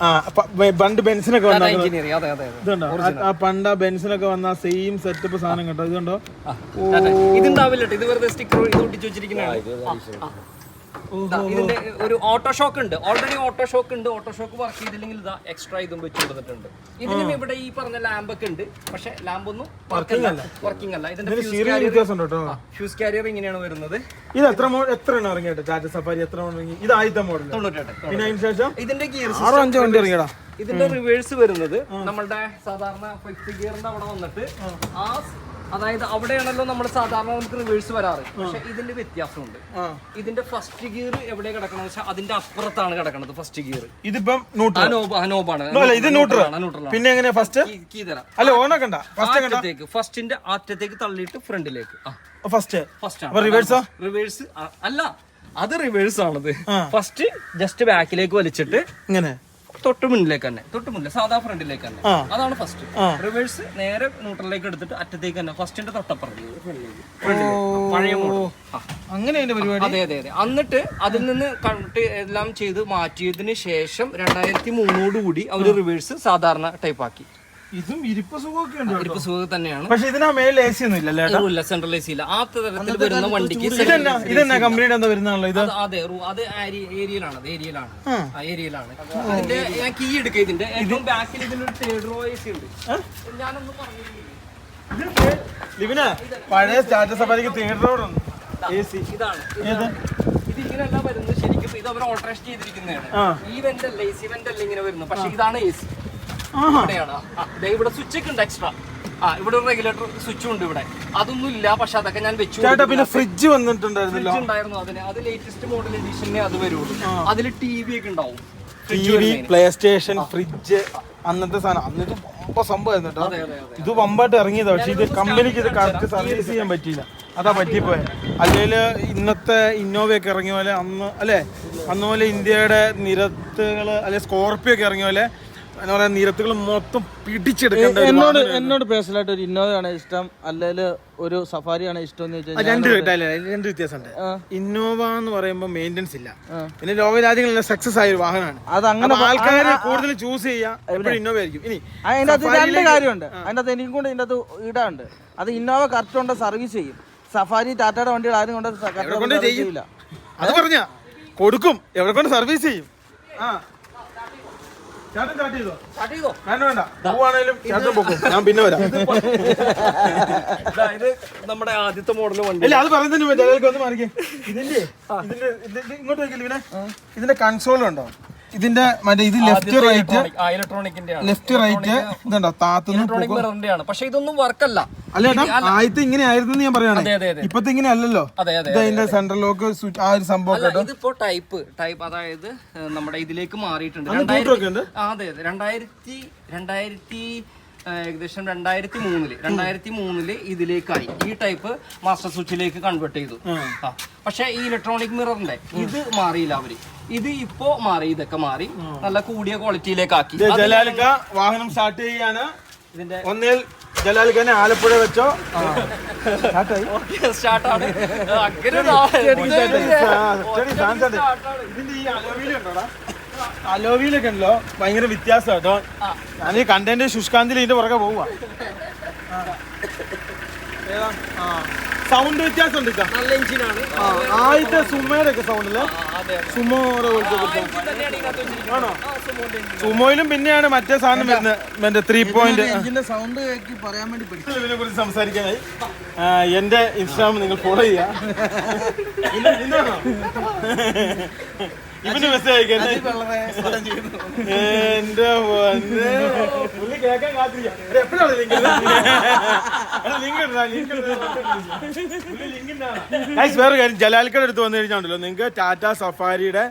പണ്ട് ബെൻസിനൊക്കെ വന്ന എഞ്ചിനീയറിംഗ്. അതെ അതെ ഇതുണ്ടോ, ആ പണ്ട് ബെൻസിനൊക്കെ വന്ന സെയിം സെറ്റപ്പ് സാധനം കേട്ടോ. ഇതുണ്ടോ, ഇതുണ്ടാവില്ല, ഇത് വെറുതെ സ്റ്റിക്കർ ഒട്ടിച്ച് വെച്ചിരിക്കുന്നതാണ്. ഇതിന്റെ ഒരു ഓട്ടോ ഷോക്ക് ഉണ്ട്, ഓൾറെഡി ഓട്ടോ ഷോക്ക് ഉണ്ട്. ഓട്ടോ ഷോക്ക് വർക്ക് ചെയ്തില്ലെങ്കിൽ ഇതാ എക്സ്ട്രാ ഇതും വെച്ച് കൊടുത്തിട്ടുണ്ട്. ഇതിനും ഇവിടെ ഈ പറഞ്ഞ ലാമ്പൊക്കെ ഉണ്ട്, പക്ഷെ ലാമ്പൊന്നും വർക്കിംഗ് അല്ല. ഇതിന്റെ ഫ്യൂസ് കാരിയർ ഇങ്ങനെയാണ് വരുന്നത്. ഇത് എത്ര ഇറങ്ങിയിട്ട് ടാറ്റ സഫാരി എത്ര ഇറങ്ങി? ഇത് ആദ്യത്തെ മോഡൽ. 98. പിന്നെ അതിന് ശേഷം ഇതിന്റെ ഗിയർ 6-5 വണ്ടി ഇറങ്ങിയടാ. ഇതിന്റെ റിവേഴ്സ് വരുന്നത് നമ്മളുടെ സാധാരണ 5th ഗിയറിന്റെ അവിടെ വന്നിട്ട് അതായത് അവിടെയാണല്ലോ നമ്മൾ സാധാരണ നമുക്ക് റിവേഴ്സ് വരാറ്. പക്ഷെ ഇതിന്റെ വ്യത്യാസമുണ്ട്. ഇതിന്റെ ഫസ്റ്റ് ഗിയർ എവിടെ കിടക്കണം വെച്ചാൽ അതിന്റെ അപ്പുറത്താണ് കിടക്കുന്നത് ഫസ്റ്റ് ഗിയർ. ഇതിപ്പം അനോബാണ്. ഇത് ന്യൂട്രൽ. പിന്നെ എങ്ങനെ ഫസ്റ്റ് കീ തരാം. അല്ല ഓണക്കണ്ട, ഫസ്റ്റിന്റെ അറ്റത്തേക്ക് തള്ളിയിട്ട് ഫ്രണ്ടിലേക്ക്. ഫസ്റ്റ് റിവേഴ്സ് അല്ല, അത് റിവേഴ്സ് ആണത്. ഫസ്റ്റ് ജസ്റ്റ് ബാക്കിലേക്ക് വലിച്ചിട്ട് ഇങ്ങനെ തൊട്ട് മുന്നിൽ സാധാ ഫ്രണ്ടിലേക്ക് തന്നെ. അതാണ് ഫസ്റ്റ്. റിവേഴ്സ് നേരെ ന്യൂട്രലിലേക്ക് എടുത്തിട്ട് അറ്റത്തേക്ക് തന്നെ ഫസ്റ്റിന്റെ തൊട്ടപ്പുറത്ത് പഴയ മോഡൽ. അങ്ങനെ പരിപാടി. അതെ. എന്നിട്ട് അതിൽ നിന്ന് കണ്ടിട്ട് എല്ലാം ചെയ്ത് മാറ്റിയതിന് ശേഷം 2003 കൂടി അവര് റിവേഴ്സ് സാധാരണ ടൈപ്പ് ആക്കി. ഇതും ഇരിപ്പ് സുഖം തന്നെയാണ്. പക്ഷെ ഇതിനാ മേളിൽ AC ഒന്നും ഇല്ല, സെൻട്രൽ AC ഇല്ല. ആ തരത്തിൽ വരുന്ന വണ്ടിക്ക് ഇതെന്നാ കമ്പനിയുടെ എന്താ വരുന്നാണല്ലോ ഇത്? അതെ, അത് ഏരിയയിലാണ്. ഇതിന്റെ ഞാൻ കീ എടുക്കുക. ഇതിന്റെ ഏറ്റവും ബാക്കിൽ ഇതിനൊരു തേർഡ് റോ AC ഉണ്ട്. ഞാനൊന്നും പറഞ്ഞില്ല, പഴയ സ്റ്റാറ്റസ് സഫാരിക്ക് തേർഡ് റോ ഉണ്ട് AC. ഇതാണ് ഇത് ഇങ്ങനെയല്ല വരുന്നത് ശരിക്കും. ഇത് അവർ ഓൾട്ടറേഷൻ ചെയ്തിരിക്കുന്നതാണ്. ഈ വെന്റ് അല്ല, AC വെന്റ് അല്ല ഇങ്ങനെ വരുന്നത്. പക്ഷെ ഇതാണ് AC. ഇവിടെ സ്വിച്ച് ഒക്കെ ഉണ്ട് എക്സ്ട്രാ. ഇവിടെ ഒരു റെഗുലേറ്റർ സ്വിച്ചും ഉണ്ട് ഇവിടെ. അതൊന്നും ഇല്ല, പക്ഷെ അതൊക്കെ ഞാൻ വെച്ചു. പിന്നെ ഫ്രിഡ്ജ് വന്നിട്ടുണ്ടായിരുന്നല്ലോ. ഉണ്ടായിരുന്നു അതിന്. അത് ലേറ്റസ്റ്റ് മോഡൽ എഡിഷനെ അത് വരുള്ളൂ. അതിൽ TV ഒക്കെ ഉണ്ടാവും. TV, പ്ലേ സ്റ്റേഷൻ, ഫ്രിഡ്ജ്, അന്നത്തെ സാധനം. അന്നിട്ട് സംഭവമായിരുന്നു കേട്ടോ. ഇത് വമ്പായിട്ട് ഇറങ്ങിയതാ. പക്ഷെ ഇത് കമ്പനിക്ക് ഇത് കറക്റ്റ് സർവീസ് ചെയ്യാൻ പറ്റിയില്ല, അതാ പറ്റിപ്പോയെ. അല്ലെങ്കിൽ ഇന്നത്തെ ഇന്നോവയൊക്കെ ഇറങ്ങിയ പോലെ അന്ന് പോലെ ഇന്ത്യയുടെ നിരത്തുകള് അല്ലെ സ്കോർപ്പിയോ ഒക്കെ ഇറങ്ങിയ പോലെ എന്താ പറയാ, നിരത്തുകൾ മൊത്തം പിടിച്ചെടുക്കേണ്ട. എന്നോട് പേഴ്സണലായിട്ട് ഒരു ഇന്നോവയാണ് ഇഷ്ടം, അല്ലെങ്കിൽ ഒരു സഫാരിയാണ് ഇഷ്ടം എന്ന് ചോദിച്ചാൽ രണ്ട് വ്യത്യാസമുണ്ട്. ഇന്നോവ എന്ന് പറയുമ്പോൾ മെയിൻ്റെനൻസ് ഇല്ല. പിന്നെ ലോക രാജ്യങ്ങളിലെ സക്സസ് ആയ ഒരു വാഹനമാണ്. അത് അങ്ങനെ ആൾക്കാരെ കൂടുതൽ ചൂസ് ചെയ്യാം എപ്പോഴും ഇന്നോവ ആയിരിക്കും. ഇനി അതിൻ്റെ അകത്ത് രണ്ട് കാര്യമുണ്ട്. അതിൻ്റെ അകത്ത് എനിക്കും കൂടെ ഇതിൻ്റെ അകത്ത് ഇടാണ്ട്. അത് ഇന്നോവ കറക്റ്റ് കൊണ്ട് സർവീസ് ചെയ്യും. സഫാരി ടാറ്റയുടെ വണ്ടികൾ ആരും കൊണ്ട് ചെയ്യില്ല. അത് പറഞ്ഞ കൊടുക്കും, എവിടെ കൊണ്ട് സർവീസ് ചെയ്യും. ഞാൻ പിന്നെ വരാം. ഇത് നമ്മുടെ ആദ്യത്തെ മോഡൽ വണ്ടി. അല്ല, അത് പറയുന്നതിന് മുമ്പ് ഒന്ന് മാറിക്കേ. ഇങ്ങോട്ട് നോക്കിയില്ലേ, ഇതിന്റെ കൺസോൾ ഉണ്ടോ? ഇതിന്റെ മറ്റേ ഇത് ലെഫ്റ്റ് റൈറ്റ് ഇതുണ്ടോ താത്തുന്നു. പക്ഷെ ഇതൊന്നും വർക്കല്ല. അല്ല ആദ്യത്തെ ഇങ്ങനെ ആയിരുന്നു ഞാൻ പറയാണ്. ഇപ്പത്തെ ഇങ്ങനെ അല്ലല്ലോ. ഇതിന്റെ സെൻട്രൽ ലോക്ക് സ്വിച്ച് ആ ഒരു സംഭവം. ഇതിപ്പോ ടൈപ്പ് അതായത് നമ്മുടെ ഇതിലേക്ക് മാറിയിട്ടുണ്ട്. അതെ, 2000 ഏകദേശം 2003 ഇതിലേക്കായി ഈ ടൈപ്പ് മാസ്റ്റർ സ്വിച്ചിലേക്ക് കൺവേർട്ട് ചെയ്തു. പക്ഷെ ഈ ഇലക്ട്രോണിക് മിററിന്റെ ഇത് മാറിയില്ല അവര്. ഇത് ഇപ്പോ മാറി, ഇതൊക്കെ മാറി നല്ല കൂടിയ ക്വാളിറ്റിയിലേക്ക് ആക്കി. ജലാലിക്ക വാഹനം സ്റ്റാർട്ട് ചെയ്യാണ്. ഇതിന്റെ ഒന്നിൽ ജലാലിക്കനെ ആലപ്പുഴ വെച്ചോ സ്റ്റാർട്ടാണ്. ഇതിന്റെ ഈ അലോവിലുണ്ടോടാ, അലോവിയിലൊക്കെ ഉണ്ടല്ലോ ഭയങ്കര വ്യത്യാസം കേട്ടോ. ഞാൻ ഈ കണ്ടന്റ് ശുഷ്കാന്തിൽ ഇതിന്റെ പുറകെ പോവാ. സൗണ്ട് വ്യത്യാസം ഉണ്ട്. നല്ല എഞ്ചിനാണ്. ആദ്യത്തെ സുമോയുടെ ഒക്കെ സൗണ്ട് അല്ലേ? സുമോയുടെ ആണോ? സുമോയിലും പിന്നെയാണ് മറ്റേ സാധനം വരുന്നത്, മറ്റേ 3 സൗണ്ട് പറയാൻ വേണ്ടി ഇതിനെ കുറിച്ച് സംസാരിക്കാനായി എന്റെ ഇൻസ്റ്റാഗ്രാം നിങ്ങൾ ഫോളോ ചെയ്യാ. ഇവന് മെസ്സേജ് അയക്കാൻ എന്റെ പുള്ളി കേൾക്കാൻ കാത്തിരിക്കാം എപ്പോഴാണ് വേറെ കാര്യം ജലാൽക്കട എടുത്ത് വന്നു കഴിഞ്ഞാൽ നിങ്ങൾക്ക് ടാറ്റ സഫാരിയുടെ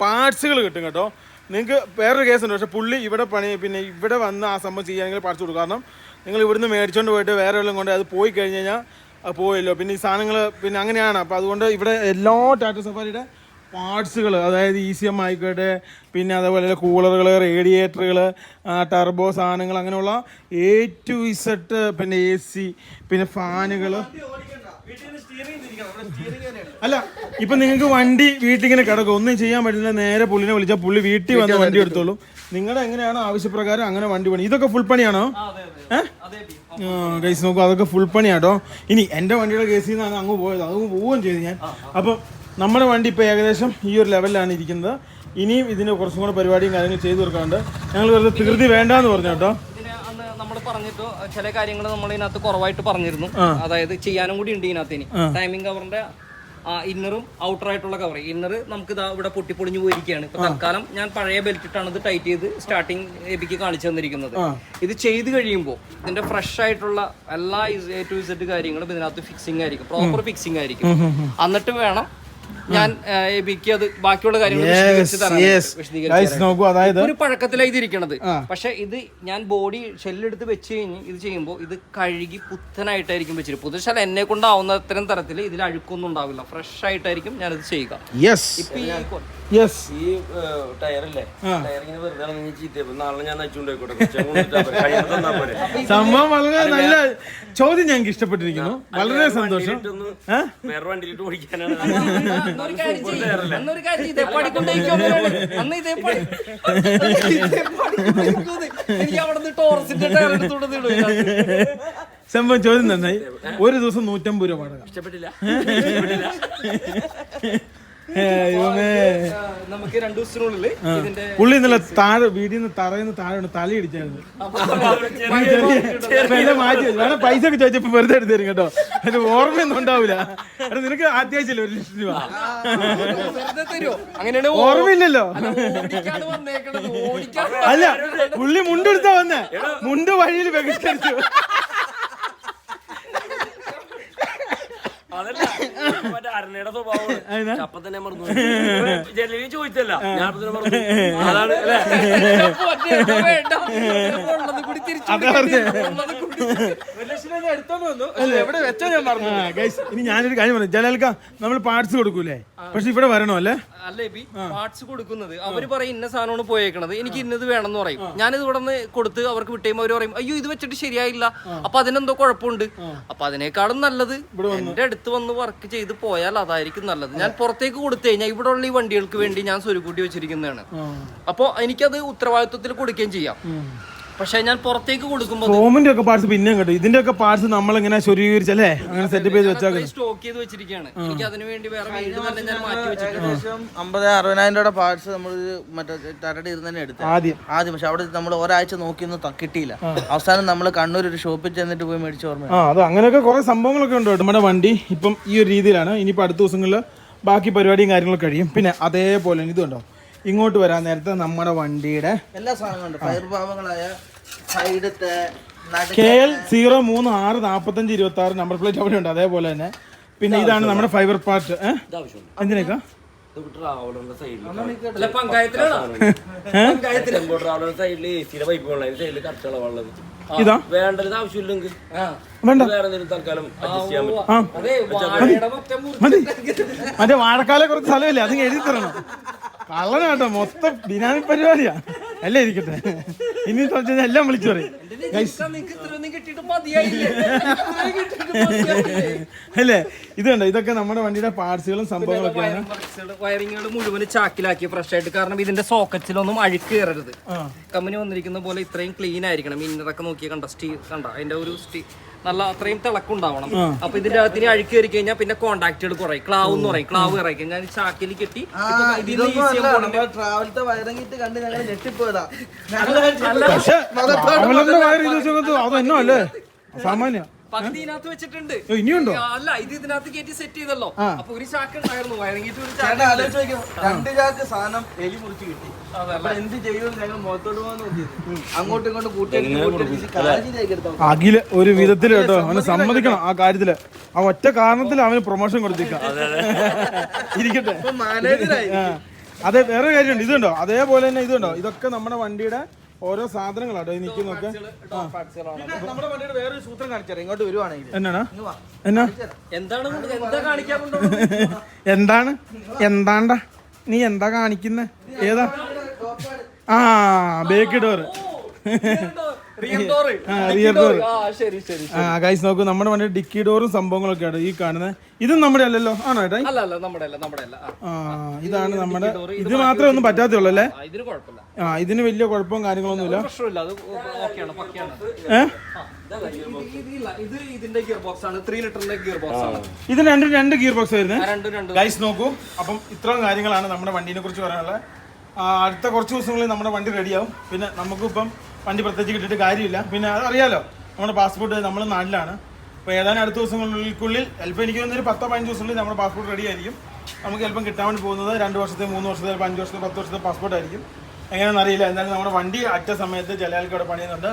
പാർട്സുകൾ കിട്ടും കേട്ടോ. നിങ്ങൾക്ക് വേറൊരു കേസുണ്ട്, പക്ഷെ പുള്ളി ഇവിടെ പിന്നെ ഇവിടെ വന്ന് ആ സംഭവം ചെയ്യാനെങ്കിൽ പാർട്സ് കൊടുക്കും. കാരണം നിങ്ങൾ ഇവിടുന്ന് മേടിച്ചോണ്ട് പോയിട്ട് വേറെ വല്ലതും കൊണ്ട് അത് പോയി കഴിഞ്ഞ് കഴിഞ്ഞാൽ അത് പോയല്ലോ, പിന്നെ ഈ സാധനങ്ങൾ പിന്നെ അങ്ങനെയാണ്. അപ്പോൾ അതുകൊണ്ട് ഇവിടെ എല്ലാ ടാറ്റ സഫാരിയുടെ പാർട്സുകൾ, അതായത് ECM ആയിക്കോട്ടെ, പിന്നെ അതേപോലെ കൂളറുകൾ, റേഡിയേറ്ററുകൾ, ടർബോ സാധനങ്ങൾ, അങ്ങനെയുള്ള A to Z, പിന്നെ AC, പിന്നെ ഫാനുകൾ. അല്ല ഇപ്പം നിങ്ങൾക്ക് വണ്ടി വീട്ടിൽ ഇങ്ങനെ കിടക്കും, ഒന്നും ചെയ്യാൻ പറ്റില്ല, നേരെ പുള്ളിനെ വിളിച്ചാൽ പുള്ളി വീട്ടിൽ വന്ന് വണ്ടി എടുത്തോളും. നിങ്ങളുടെ എങ്ങനെയാണോ ആവശ്യപ്രകാരം അങ്ങനെ വണ്ടി പണി. ഇതൊക്കെ ഫുൾ പണിയാണോ? കേസ് നോക്കൂ, അതൊക്കെ ഫുൾ പണിയാട്ടോ. ഇനി എൻ്റെ വണ്ടിയുടെ കേസിൽ നിന്നാണ് അങ്ങ് പോയത്, അങ്ങ് പോവുകയും ചെയ്തു ഞാൻ. അപ്പം നമ്മുടെ വണ്ടി ഇപ്പോൾ ഏകദേശം ഈ ഒരു ലെവലിലാണ് ഇരിക്കുന്നത്. ഇനിയും ഇതിന് കുറച്ചും കൂടെ പരിപാടിയും കാര്യങ്ങളും ചെയ്തു കൊടുക്കാറുണ്ട്. ഞങ്ങൾ വെറുതെ തീർത്തി വേണ്ടാന്ന് പറഞ്ഞു കേട്ടോ. നമ്മൾ പറഞ്ഞിട്ട് ചില കാര്യങ്ങൾ നമ്മൾ ഇതിനകത്ത് കുറവായിട്ട് പറഞ്ഞിരുന്നു. അതായത് ചെയ്യാനും കൂടി ഉണ്ട് ഇതിനകത്ത്. ഇനി ടൈമിംഗ് കവറിന്റെ ഇന്നറും ഔട്ടർ ആയിട്ടുള്ള കവർ, ഇന്നർ നമുക്ക് ഇതാ ഇവിടെ പൊട്ടിപ്പൊളിഞ്ഞു പോയിരിക്കുകയാണ്. ഇപ്പൊ തൽക്കാലം ഞാൻ പഴയ ബെൽറ്റ് ഇട്ടാണ് ഇത് ടൈറ്റ് ചെയ്ത് സ്റ്റാർട്ടിങ് എബിക്ക് കാണിച്ചു തന്നിരിക്കുന്നത്. ഇത് ചെയ്ത് കഴിയുമ്പോൾ ഇതിന്റെ ഫ്രഷ് ആയിട്ടുള്ള എല്ലാ A to Z കാര്യങ്ങളും ഇതിനകത്ത് ഫിക്സിംഗ് ആയിരിക്കും, പ്രോപ്പർ ഫിക്സിംഗ് ആയിരിക്കും. എന്നിട്ട് വേണം ഞാൻ എബിക്ക് അത് ബാക്കിയുള്ള കാര്യങ്ങൾ ഒരു പഴക്കത്തിലായി ഇരിക്കണത്. പക്ഷെ ഇത് ഞാൻ ബോഡി ഷെല്ലെടുത്ത് വെച്ച് കഴിഞ്ഞ് ഇത് ചെയ്യുമ്പോൾ ഇത് കഴുകി പുത്തനായിട്ടായിരിക്കും വെച്ചിട്ട്. പുതുശാല എന്നെ കൊണ്ടാവുന്ന അത്തരം തരത്തിൽ ഇതിൽ അഴുക്കൊന്നും ഉണ്ടാവില്ല, ഫ്രഷ് ആയിട്ടായിരിക്കും ഞാനിത് ചെയ്യുക. ഈ ടയറല്ലേ, ടയറിങ്ങനെ വെറുതെ ചീത്തയപ്പോ നാളെ ഞാൻ നയിച്ചുകൊണ്ടോയിക്കോട്ടെ. സംഭവം വളരെ നല്ല ചോദ്യം, ഞങ്ങൾക്ക് ഇഷ്ടപ്പെട്ടിരിക്കുന്നു, വളരെ സന്തോഷം. വേറെ വണ്ടിയിലിട്ട് ഓടിക്കാനാണ്. സംഭവം ചോദ്യം നന്നായി. ഒരു ദിവസം 150 രൂപ വാടക. ഇഷ്ടപ്പെട്ടില്ല. നമുക്ക് 2 ദിവസത്തിനുള്ളിൽ ഇതിന്റെ പുള്ളി ഇന്നലെ താഴെ വീടിന്ന് തറയുന്ന താഴെ തലയിടിച്ചായിരുന്നു. മാറ്റി വേണം, പൈസ ഒക്കെ ചോദിച്ചപ്പോ വെറുതെ എടുത്ത് തരും കേട്ടോ. അതിന് ഓർമ്മയൊന്നും ഉണ്ടാവില്ല. നിനക്ക് അത്യാവശ്യമില്ല 1 ലക്ഷം രൂപ, അങ്ങനെയാണ് ഓർമ്മയില്ലല്ലോ. അല്ല പുള്ളി മുണ്ടെടുത്താ വന്നേ, മുണ്ട് വഴിയിൽ ബഹിഷ്കരിച്ചു. അതല്ല മറ്റേ അരണയുടെ സ്വഭാവമാണ്. അപ്പൊ തന്നെ മറന്നു ജലീലി ചോദിച്ചല്ല, ഞാൻ അപ്പൊ തന്നെ മറന്നു. അതാണ് ഇനി ഞാനൊരു കാര്യം പറഞ്ഞു, ജലാൽക്ക നമ്മൾ പാർട്സ് കൊടുക്കൂലേ, പക്ഷെ ഇവിടെ വരണോ അല്ലേ? അല്ലേ പാർട്സ് കൊടുക്കുന്നത് അവര് പറയും ഇന്ന സാധനമാണ് പോയേക്കണത്, എനിക്ക് ഇന്നത് വേണമെന്ന് പറയും. ഞാനിത് ഇവിടെ നിന്ന് കൊടുത്ത് അവർക്ക് വിട്ടുകഴിയുമ്പോൾ അവര് പറയും അയ്യോ ഇത് വെച്ചിട്ട് ശരിയായില്ല, അപ്പൊ അതിനെന്തോ കുഴപ്പമുണ്ട്. അപ്പൊ അതിനേക്കാളും നല്ലത് എന്റെ അടുത്ത് വന്ന് വർക്ക് ചെയ്ത് പോയാൽ അതായിരിക്കും നല്ലത്. ഞാൻ പുറത്തേക്ക് കൊടുത്തു കഴിഞ്ഞാൽ ഇവിടെ ഉള്ള ഈ വണ്ടികൾക്ക് വേണ്ടി ഞാൻ സ്വരുക്കൂട്ടി വെച്ചിരിക്കുന്നതാണ്. അപ്പൊ എനിക്കത് ഉത്തരവാദിത്വത്തിൽ കൊടുക്കുകയും ചെയ്യാം. പക്ഷെ ഞാൻ പുറത്തേക്ക് കൊടുക്കുമ്പോൾ ഫോമിന്റെ ഒക്കെ പാർട്സ് പിന്നെയും കേട്ടോ, ഇതിന്റെ ഒക്കെ പാർട്സ് നമ്മളിങ്ങനെ സ്വരൂകരിച്ചല്ലേ അങ്ങനെ സെറ്റപ്പ് ചെയ്ത് വെച്ചാൽ സ്റ്റോക്ക് ചെയ്ത് വെച്ചിരിക്കുകയാണ്. എനിക്ക് അതിന് വേണ്ടി വേറെ വീട് തന്നെ ഞാൻ മാറ്റി വെച്ചിട്ടുണ്ട്. 50,000-60,000 രൂപയുടെ പാർട്സ് നമ്മൾ മറ്റേ ടാറ്റയുടെ ഇരുന്ന് തന്നെ എടുത്തു ആദ്യം. പക്ഷെ അവിടെ നമ്മൾ ഒരാഴ്ച നോക്കിയൊന്നും കിട്ടിയില്ല. അവസാനം നമ്മൾ കണ്ണൂർ ഒരു ഷോപ്പിൽ ചെന്നിട്ട് പോയി മേടിച്ച ഓർമ്മ. അത് അങ്ങനെയൊക്കെ കുറെ സംഭവങ്ങളൊക്കെ ഉണ്ട്. നമ്മുടെ വണ്ടി ഇപ്പം ഈ ഒരു രീതിയിലാണ്. ഇനിയിപ്പോൾ അടുത്ത ദിവസങ്ങളിൽ ബാക്കി പരിപാടിയും കാര്യങ്ങളൊക്കെ കഴിയും. പിന്നെ അതേപോലെ ഇതുണ്ടോ, ഇങ്ങോട്ട് വരാൻ നേരത്തെ നമ്മുടെ വണ്ടിയുടെ എല്ലാ സാധനങ്ങളുണ്ട്, ഫയർ ഭാഗങ്ങളായ സൈഡത്തെ KL 036452 നമ്പർ പ്ലേറ്റ് അവിടെ ഉണ്ട്. അതേപോലെ തന്നെ പിന്നെ ഇതാണ് നമ്മുടെ ഫൈബർ പാർട്ട്. എന്തിനേക്കാ ഇതാ വേണ്ടത് ആവശ്യമില്ലെങ്കിൽ വേണ്ട വേറെ തൽക്കാലം മറ്റേ വാഴക്കാലെ കുറച്ച് സ്ഥലമില്ലേ, അത് എഴുതി തരണം. കള്ളനാട്ടോ, മൊത്തം ബിനാമി പരിപാടിയാ. അല്ലേ ഇരിക്കട്ടെ, ഇനി എല്ലാം വിളിച്ചു പറയും അല്ലേ. ഇത് കണ്ടോ, ഇതൊക്കെ നമ്മുടെ വണ്ടിയുടെ പാർട്സുകളും സംഭവങ്ങളൊക്കെയാണ്. വയറിങ്ങുകൾ മുഴുവൻ ചാക്കിലാക്കി ഫ്രഷ് ആയിട്ട്. കാരണം ഇതിന്റെ സോക്കറ്റിലൊന്നും അഴുക്ക് കയറരുത്. കമ്പനി വന്നിരിക്കുന്ന പോലെ ഇത്രയും ക്ലീൻ ആയിരിക്കണം. ഇന്നറൊക്കെ നോക്കിയാൽ കണ്ട സ്റ്റീൽ കണ്ട, അതിന്റെ ഒരു നല്ല അത്രയും തിളക്കുണ്ടാവണം. അപ്പൊ ഇതിന്റെ അകത്തിന് അഴുക്ക് കയറി കഴിഞ്ഞാൽ പിന്നെ കോണ്ടാക്റ്റുകൾ കുറയും. ക്ലാവ് എന്ന് പറയും, ക്ലാവ് ഇറക്കും. ഞാൻ ചാക്കിൽ കെട്ടി ട്രാവലത്തെ വയറിങ്ങിട്ട് കണ്ട് ഞങ്ങൾ ഞെട്ടിപ്പോയതാ. പക്ഷെ അതെന്നോ അല്ലേ സാമാന്യ പകുതി ഇതിനകത്ത് വെച്ചിട്ടുണ്ട്. ഇനിയുണ്ടോ? അല്ല, ഇത് ഇതിനകത്ത് കയറ്റി സെറ്റ് ചെയ്തല്ലോ. അപ്പൊ ഒരു ചാക്ക് ഉണ്ടായിരുന്നു വയറിങ്ങിട്ട് ഒരു ചേട്ടാ ആലോചിച്ച് നോക്കിയോ, 2 ചാക്ക് സാധനം എലി മുറിച്ച് കിട്ടി. അപ്പൊ എന്ത് ചെയ്യുമെന്ന് ഞങ്ങൾ മുഖത്തോട്ട് പോകാൻ നോക്കിയത്. അങ്ങോട്ടും ഇങ്ങോട്ടും കൂട്ടി അഖില് ഒരു വിധത്തില് കേട്ടോ അവനെ സമ്മതിക്കണം ആ കാര്യത്തില്. ആ ഒറ്റ കാരണത്തിൽ അവന് പ്രൊമോഷൻ കൊടുത്തേക്കാം. ഇരിക്കട്ടെ. മാനേജറായി. അതെ, വേറെ കാര്യമുണ്ട്. ഇതുണ്ടോ അതേപോലെ തന്നെ ഇതുണ്ടോ, ഇതൊക്കെ നമ്മുടെ വണ്ടിയുടെ ഓരോ സാധനങ്ങളാട്ടോ ഈ നിൽക്കുന്നൊക്കെ. നമ്മുടെ വണ്ടിയുടെ വേറൊരു സൂത്രം കാണിച്ചാൽ ഇങ്ങോട്ട് വരുവാണെങ്കിൽ എന്നാണ് എന്നാ എന്താണ് എന്താ കാണിക്കാൻ എന്താണ് എന്താണ്ടാ നീ എന്താ കാണിക്കുന്നെ? ഏതാ? ആ ബേക്ക് ഡോർ, റിയർ ഡോർ. ആ ഗൈസ് നോക്കൂ, നമ്മുടെ വണ്ടി ഡിക്കി ഡോറും സംഭവങ്ങളൊക്കെ ആണ് ഈ കാണുന്നത്. ഇതും നമ്മുടെ അല്ലല്ലോ, ആണോ ഏട്ടാ? ആ ഇതാണ് നമ്മുടെ. ഇത് മാത്രമേ ഒന്നും പറ്റാത്തുള്ളൂ അല്ലേ? ആ ഇതിന് വലിയ കുഴപ്പവും കാര്യങ്ങളൊന്നുമില്ല. ഇത് രണ്ട് ഗിയർ ബോക്സ് ആയിരുന്നു ഗൈസ്. നോക്കൂ, അപ്പം ഇത്രയും കാര്യങ്ങളാണ് നമ്മുടെ വണ്ടീനെ കുറിച്ച് പറയാനുള്ളത്. അടുത്ത കുറച്ച് ദിവസങ്ങളിൽ നമ്മുടെ വണ്ടി റെഡിയാവും. പിന്നെ നമുക്കിപ്പം വണ്ടി പ്രത്യേകിച്ച് കിട്ടിയിട്ട് കാര്യമില്ല. പിന്നെ അതറിയാലോ, നമ്മുടെ പാസ്പോർട്ട് നമ്മൾ നാട്ടിലാണ്. അപ്പോൾ ഏതാനും അടുത്ത ദിവസങ്ങൾക്കുള്ളിൽ ചിലപ്പോൾ എനിക്ക് തോന്നുന്നൊരു 10-15 ദിവസങ്ങളിൽ നമ്മുടെ പാസ്പോർട്ട് റെഡി ആയിരിക്കും. നമുക്ക് ചിലപ്പം കിട്ടാൻ വേണ്ടി പോകുന്നത് 2 വർഷത്തെ 3 വർഷത്തെ 5 വർഷത്തെ 10 വർഷത്തെ പാസ്പോർട്ട് ആയിരിക്കും. എങ്ങനെയാണെന്ന് അറിയില്ല. എന്തായാലും നമ്മുടെ വണ്ടി അറ്റ സമയത്ത് ജലാലിക്ക് അവിടെ പണിയുന്നുണ്ട്.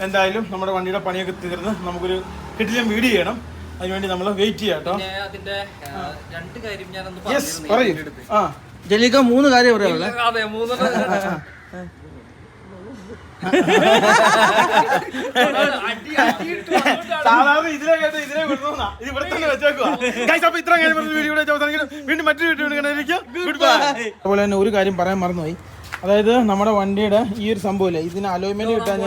എന്തായാലും നമ്മുടെ വണ്ടിയുടെ പണിയൊക്കെ തീർന്ന് നമുക്കൊരു കിട്ടിലും വീഡിയോ ചെയ്യണം. അതിനുവേണ്ടി നമ്മൾ വെയിറ്റ് ചെയ്യാം കേട്ടോ. യെസ് പറയൂ. ആ ജലീക്ക 3 കാര്യം പറയാനുള്ളത്. സാധാരണ ഇതിലെ കേട്ട് ഇതിലെ വിടുന്ന ഇത് ഇവിടെ തന്നെ വെച്ചേക്കുക. അപ്പൊ ഇത്ര വീഡിയോ വീണ്ടും മറ്റൊരു വീഡിയോ. Good bye. അതുപോലെ തന്നെ ഒരു കാര്യം പറയാൻ മറന്നുപോയി. അതായത് നമ്മുടെ വണ്ടിയുടെ ഈ ഒരു സംഭവമില്ലേ, ഇതിന് അലോയ്മെന്റ് കിട്ടാൻ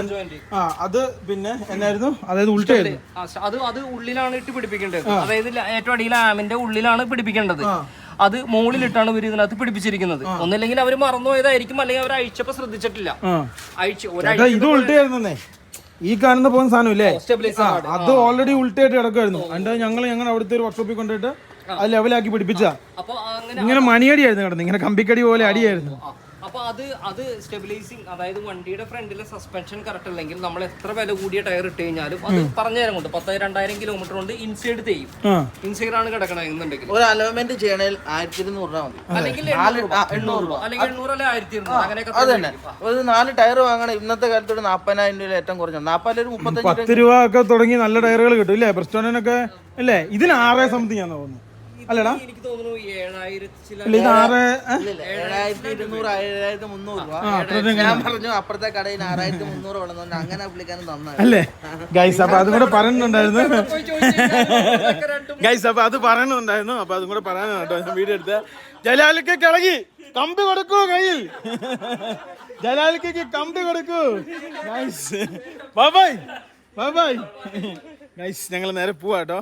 അത് പിന്നെ എന്നായിരുന്നു, അതായത് ഉൾട്ടായിരുന്നു. അത് ഉള്ളിലാണ് ഇട്ട് പിടിപ്പിക്കേണ്ടത്. അതായത് ഏറ്റവും അടിയിൽ ആമിന്റെ ഉള്ളിലാണ് പിടിപ്പിക്കേണ്ടത്. അത് മുകളിലിട്ടാണ് ഇവർ ഇതിനകത്ത് പിടിപ്പിച്ചിരിക്കുന്നത്. ഒന്നില്ലെങ്കിൽ അവര് മറന്നുപോയതായിരിക്കും, അല്ലെങ്കിൽ അവർ അഴിച്ചപ്പോ ശ്രദ്ധിച്ചിട്ടില്ല. ഇത് ഉൾട്ടായിരുന്നേ, ഈ കാണുന്ന പോകുന്ന സാധനം ഇല്ലേ, അത് ഓൾറെഡി ഉൾട്ടായിട്ട് കിടക്കുമായിരുന്നു. അതിന്റെ ഞങ്ങൾ അവിടുത്തെ ഒരു വർക്ക്ഷോപ്പിൽ കൊണ്ടുപോയിട്ട് അത് ലെവലാക്കി പിടിപ്പിച്ചാ. ഇങ്ങനെ മണിയടിയായിരുന്നു കിടന്നു, ഇങ്ങനെ കമ്പിക്കടി പോലെ അടിയായിരുന്നു. അപ്പൊ അത് സ്റ്റെബിലൈസിങ്, അതായത് വണ്ടിയുടെ ഫ്രണ്ടിലെ സസ്പെൻഷൻ കറക്റ്റ് അല്ലെങ്കിൽ നമ്മൾ എത്ര വില കൂടിയ ടയർ ഇട്ട് കഴിഞ്ഞാലും അത് പറഞ്ഞേരം കൊണ്ട് 10,000-2000 കിലോമീറ്റർ കൊണ്ട് ഇൻസൈഡ് ചെയ്യും. ഇൻസൈഡ് ആണ് കിടക്കണമെന്നുണ്ടെങ്കിൽ ഒരു അലോയ്മെന്റ് ചെയ്യണേൽ 1200 രൂപ മതി, അല്ലെങ്കിൽ 800 രൂപ, അല്ലെങ്കിൽ 800 അല്ലെ 1200, അങ്ങനെയൊക്കെ. അത് തന്നെ. ഒരു 4 ടയർ വാങ്ങണം ഇന്നത്തെ കാലത്ത് ഒരു 40,000 രൂപ ഏറ്റവും കുറഞ്ഞ 40 രൂപ ഒക്കെ തുടങ്ങി നല്ല ടയറുകൾ കിട്ടും ഇല്ലേ, ബ്രിസ്റ്റോണിനൊക്കെ അല്ലേ? ഇതിന് 6 സംതിങ് ആണെന്ന് തോന്നുന്നു. അല്ലടാ, എനിക്ക് തോന്നുന്നു 7,000 ഇത് 6 7,200 7,300 രൂപ. ഞാൻ പറഞ്ഞു അപ്പുറത്തെ കടയിൽ 6,300 ഉള്ളതുകൊണ്ട് അങ്ങനെ പുള്ളിക്കാരൻ തന്നാണ് അല്ലേ ഗൈസ്. അപ്പൊ അതും കൂടെ പറയുന്നുണ്ടായിരുന്നു ഗൈസ്. അപ്പൊ അത് പറയുന്നുണ്ടായിരുന്നു. അപ്പൊ അതും കൂടെ പറയാനാണ് കേട്ടോ ഞാൻ വീഡിയോ എടുത്ത. ജലാലിക്ക് കിളകി കമ്പി കൊടുക്കൂ കയ്യിൽ, ജലാലിക്ക് കമ്പി കൊടുക്കൂ guys. Bye bye bye bye guys. ഞങ്ങൾ നേരെ പോവാ കേട്ടോ.